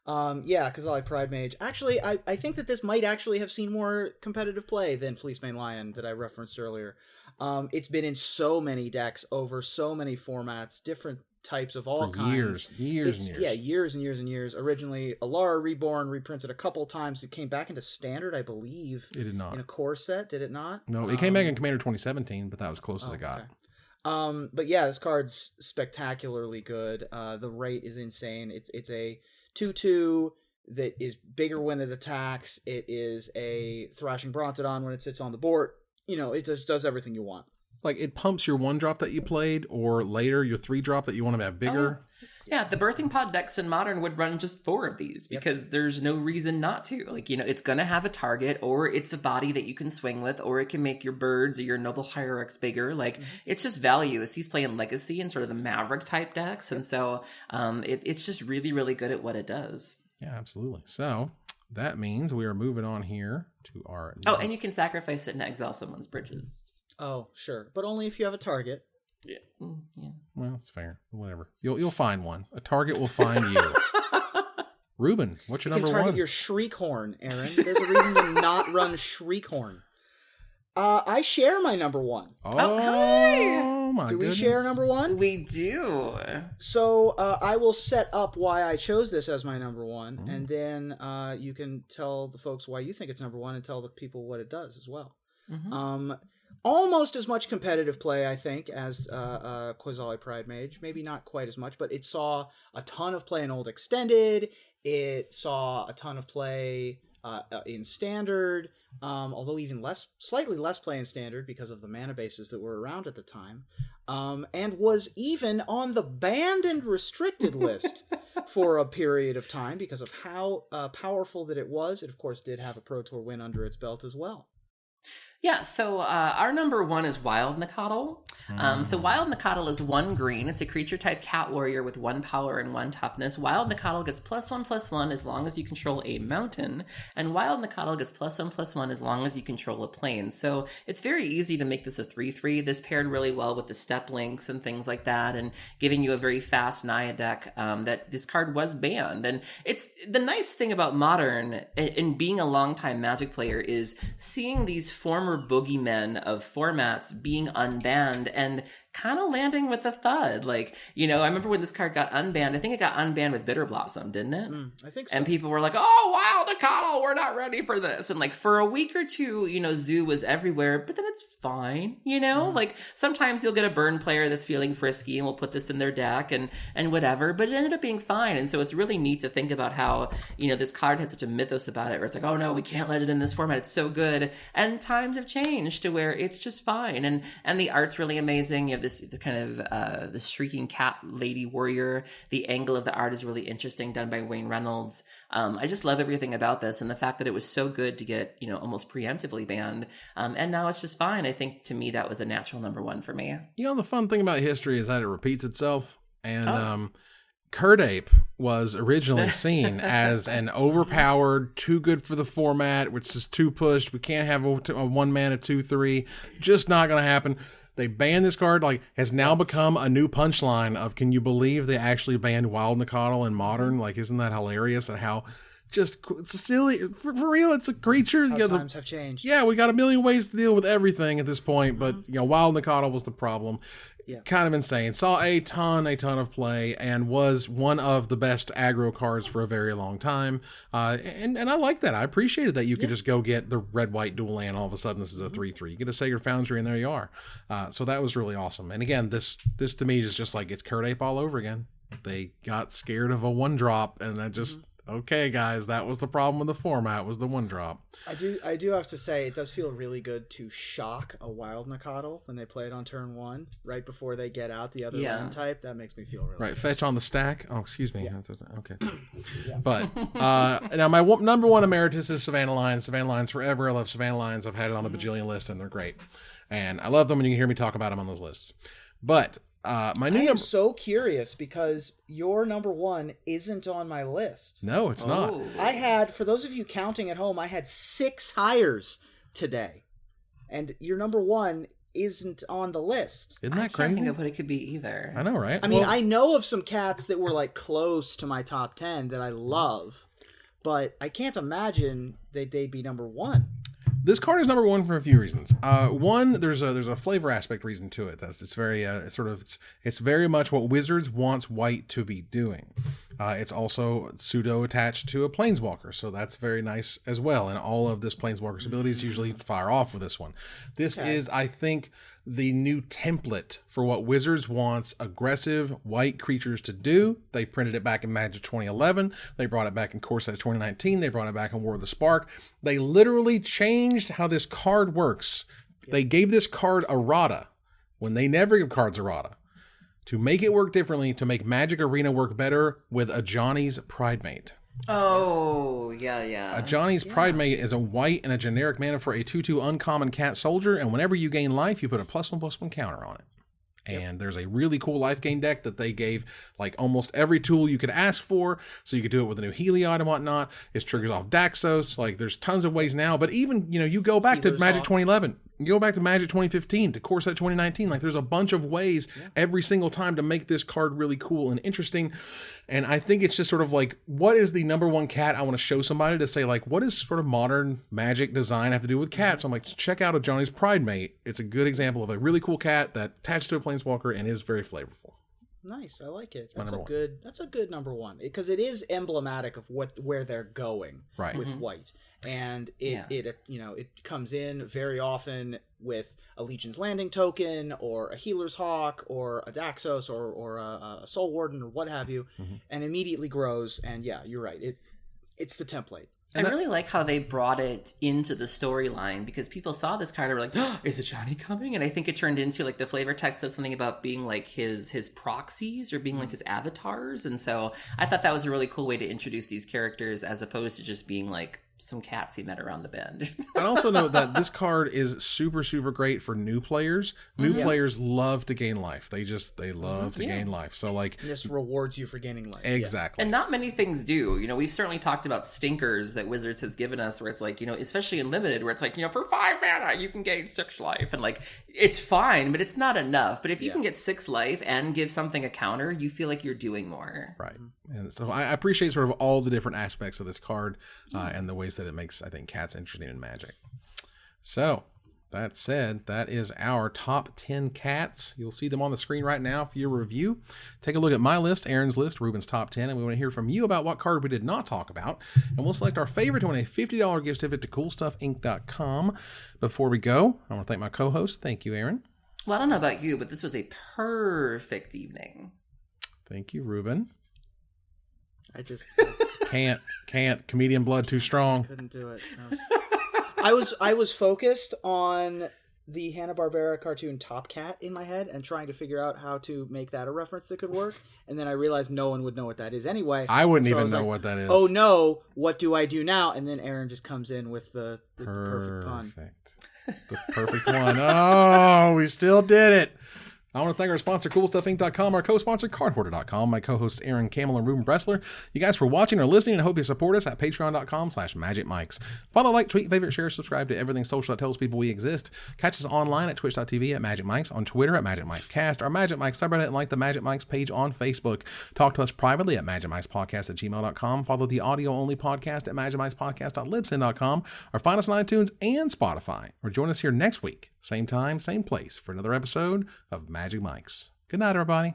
Kazali Pride Mage. Actually, I think that this might actually have seen more competitive play than Fleecemane Lion that I referenced earlier. It's been in so many decks over so many formats, different types of all kinds. Years. Yeah, years and years and years. Originally, Alara Reborn reprinted a couple times. It came back into Standard, I believe. It did not. In a core set, did it not? No, it came back in Commander 2017, but that was close as it got. Okay. But yeah, this card's spectacularly good. The rate is insane. It's a 2/2 that is bigger when it attacks. It is a Thrashing Brontodon when it sits on the board. You know, it just does everything you want. Like, it pumps your 1-drop that you played, or later your 3-drop that you want to have bigger. Yeah, the Birthing Pod decks in Modern would run just 4 of these because there's no reason not to. Like, you know, it's going to have a target, or it's a body that you can swing with, or it can make your birds or your Noble Hierarchs bigger. Like, it's just value. He's playing Legacy and sort of the Maverick type decks. And so it's just really, really good at what it does. Yeah, absolutely. So that means we are moving on here to our... Oh, and you can sacrifice it and exile someone's bridges. Oh, sure. But only if you have a target. Yeah. Well, it's fair. Whatever. You'll find one. A target will find you. Ruben, what's your number one? You can target your Shriekhorn, Aaron. There's a reason to not run Shriekhorn. I share my number 1. Oh my goodness. Do we share number 1? We do. So I will set up why I chose this as my number 1, and then you can tell the folks why you think it's number 1 and tell the people what it does as well. Almost as much competitive play, I think, as Quasali Pride Mage. Maybe not quite as much, but it saw a ton of play in Old Extended. It saw a ton of play in Standard, although even slightly less play in Standard because of the mana bases that were around at the time, and was even on the banned and restricted list for a period of time because of how powerful that it was. It, of course, did have a Pro Tour win under its belt as well. Yeah, so our number 1 is Wild McConnell. So Wild McConnell is 1 green. It's a creature type cat warrior with 1 power and 1 toughness. Wild McConnell gets +1/+1 as long as you control a mountain. And Wild McConnell gets +1/+1 as long as you control a plane. So it's very easy to make this a 3/3. This paired really well with the step links and things like that, and giving you a very fast Naya deck that this card was banned. And it's the nice thing about Modern and being a longtime Magic player is seeing these former boogeymen of formats being unbanned and kind of landing with a thud. Like, you know, I remember when this card got unbanned. I think it got unbanned with Bitter Blossom, didn't it? I think so. And people were like, oh, Wild McConnell, we're not ready for this. And like for a week or two, you know, Zoo was everywhere, but then it's fine, you know? Like sometimes you'll get a burn player that's feeling frisky and will put this in their deck and whatever, but it ended up being fine. And so it's really neat to think about how, you know, this card had such a mythos about it where it's like, oh no, we can't let it in this format. It's so good. And times have changed to where it's just fine. And the art's really amazing. You have this kind of the shrieking cat lady warrior. The angle of the art is really interesting, done by Wayne Reynolds. I just love everything about this, and the fact that it was so good to get, you know, almost preemptively banned, and now it's just fine. I think to me that was a natural number 1 for me. You know, the fun thing about history is that it repeats itself, and Curdape was originally seen as an overpowered, too good for the format, which is too pushed. We can't have a 1 mana 2/3. Just not going to happen. They banned this card, like, has now become a new punchline of, can you believe they actually banned Wild McConnell in Modern? Like, isn't that hilarious? And how just, it's silly, for real, it's a creature. How times have changed. Yeah, we got a million ways to deal with everything at this point, but, you know, Wild McConnell was the problem. kind of insane. Saw a ton of play, and was one of the best aggro cards for a very long time. And I like that. I appreciated that you could just go get the red-white dual land. All of a sudden, this is a 3/3. You get a Sacred Foundry, and there you are. So that was really awesome. And again, this to me is just like it's Curd Ape all over again. They got scared of a 1-drop, and I just... Okay, guys, that was the problem with the format, was the 1-drop. I do have to say, it does feel really good to shock a wild McConnell when they play it on turn 1, right before they get out the other land type. That makes me feel really good. Fetch on the stack. Oh, excuse me. Yeah. Okay. But now my number 1 emeritus is Savannah Lion. Savannah Lions forever. I love Savannah Lions. I've had it on the bajillion list, and they're great. And I love them when you can hear me talk about them on those lists. But... I am so curious because your number 1 isn't on my list. No, it's not. I had, for those of you counting at home, I had 6 hires today, and your number 1 isn't on the list. Isn't that crazy? I can't think of what it could be either. I know, right? I mean, I know of some cats that were like close to my top 10 that I love, but I can't imagine that they'd be number 1. This card is number 1 for a few reasons. One, there's a flavor aspect reason to it. It's very it's very much what Wizards wants white to be doing. It's also pseudo attached to a Planeswalker, so that's very nice as well. And all of this Planeswalker's abilities usually fire off with this one. This is, I think, the new template for what Wizards wants aggressive white creatures to do. They printed it back in Magic 2011. They brought it back in Core Set 2019. They brought it back in War of the Spark. They literally changed how this card works. Yep. They gave this card errata when they never give cards errata to make it work differently, to make Magic Arena work better with a Johnny's Pridemate. Oh, yeah. A Johnny's Pridemate is a white and a generic mana for a 2/2 uncommon cat soldier, and whenever you gain life, you put a +1/+1 counter on it. And there's a really cool life gain deck that they gave like almost every tool you could ask for. So you could do it with a new Heliod and whatnot. It triggers off Daxos. Like there's tons of ways now. But even, you go back to Magic 2011. You go back to Magic 2015, to Core Set 2019. Like there's a bunch of ways every single time to make this card really cool and interesting. And I think it's just sort of like, what is the number 1 cat I want to show somebody to say, like, what does sort of modern Magic design have to do with cats? I'm like, check out a Johnny's Pridemate. It's a good example of a really cool cat that attached to a Planeswalker and is very flavorful. Nice, I like it. That's a good number 1 because it is emblematic of where they're going with white, and it comes in very often with a Legion's Landing token or a Healer's Hawk or a Daxos or a Soul Warden or what have you, and immediately grows. And yeah, you're right. It's the template. I really like how they brought it into the storyline because people saw this card and were like, oh, is it Johnny coming? And I think it turned into like the flavor text said something about being like his proxies or being like his avatars. And so I thought that was a really cool way to introduce these characters as opposed to just being like some cats he met around the bend. I'd also note that this card is super, super great for new players. New players love to gain life. They love to gain life. So like this rewards you for gaining life. Exactly. And not many things do. We've certainly talked about stinkers that Wizards has given us where it's like, especially in Limited where it's like, for 5 mana you can gain 6 life. And like, it's fine, but it's not enough. But if you can get 6 life and give something a counter, you feel like you're doing more. Right. And so I appreciate sort of all the different aspects of this card and the ways that it makes, I think, cats interesting in Magic. So, that said, that is our top 10 cats. You'll see them on the screen right now for your review. Take a look at my list, Aaron's list, Ruben's top 10, and we want to hear from you about what card we did not talk about. And we'll select our favorite to win a $50 gift certificate to CoolStuffInc.com. Before we go, I want to thank my co-host. Thank you, Aaron. Well, I don't know about you, but this was a perfect evening. Thank you, Ruben. I just can't. Comedian blood too strong. Couldn't do it. I was focused on the Hanna-Barbera cartoon Top Cat in my head and trying to figure out how to make that a reference that could work. And then I realized no one would know what that is anyway. I wouldn't even know what that is. Oh no, what do I do now? And then Aaron just comes in with the perfect pun. The perfect one. Oh, we still did it. I want to thank our sponsor, CoolStuffInc.com, our co-sponsor, CardHoarder.com, my co-hosts, Aaron Camel and Ruben Bressler. You guys for watching or listening, and I hope you support us at Patreon.com/MagicMikes. Follow, like, tweet, favorite, share, subscribe to everything social that tells people we exist. Catch us online at Twitch.tv at MagicMikes, on Twitter at MagicMikesCast, our Magic Mike subreddit, and like the Magic Mikes page on Facebook. Talk to us privately at MagicMikesPodcast@gmail.com. Follow the audio-only podcast at MagicMikesPodcast.libsyn.com, or find us on iTunes and Spotify. Or join us here next week, same time, same place, for another episode of Magic Magic Mics. Good night, everybody.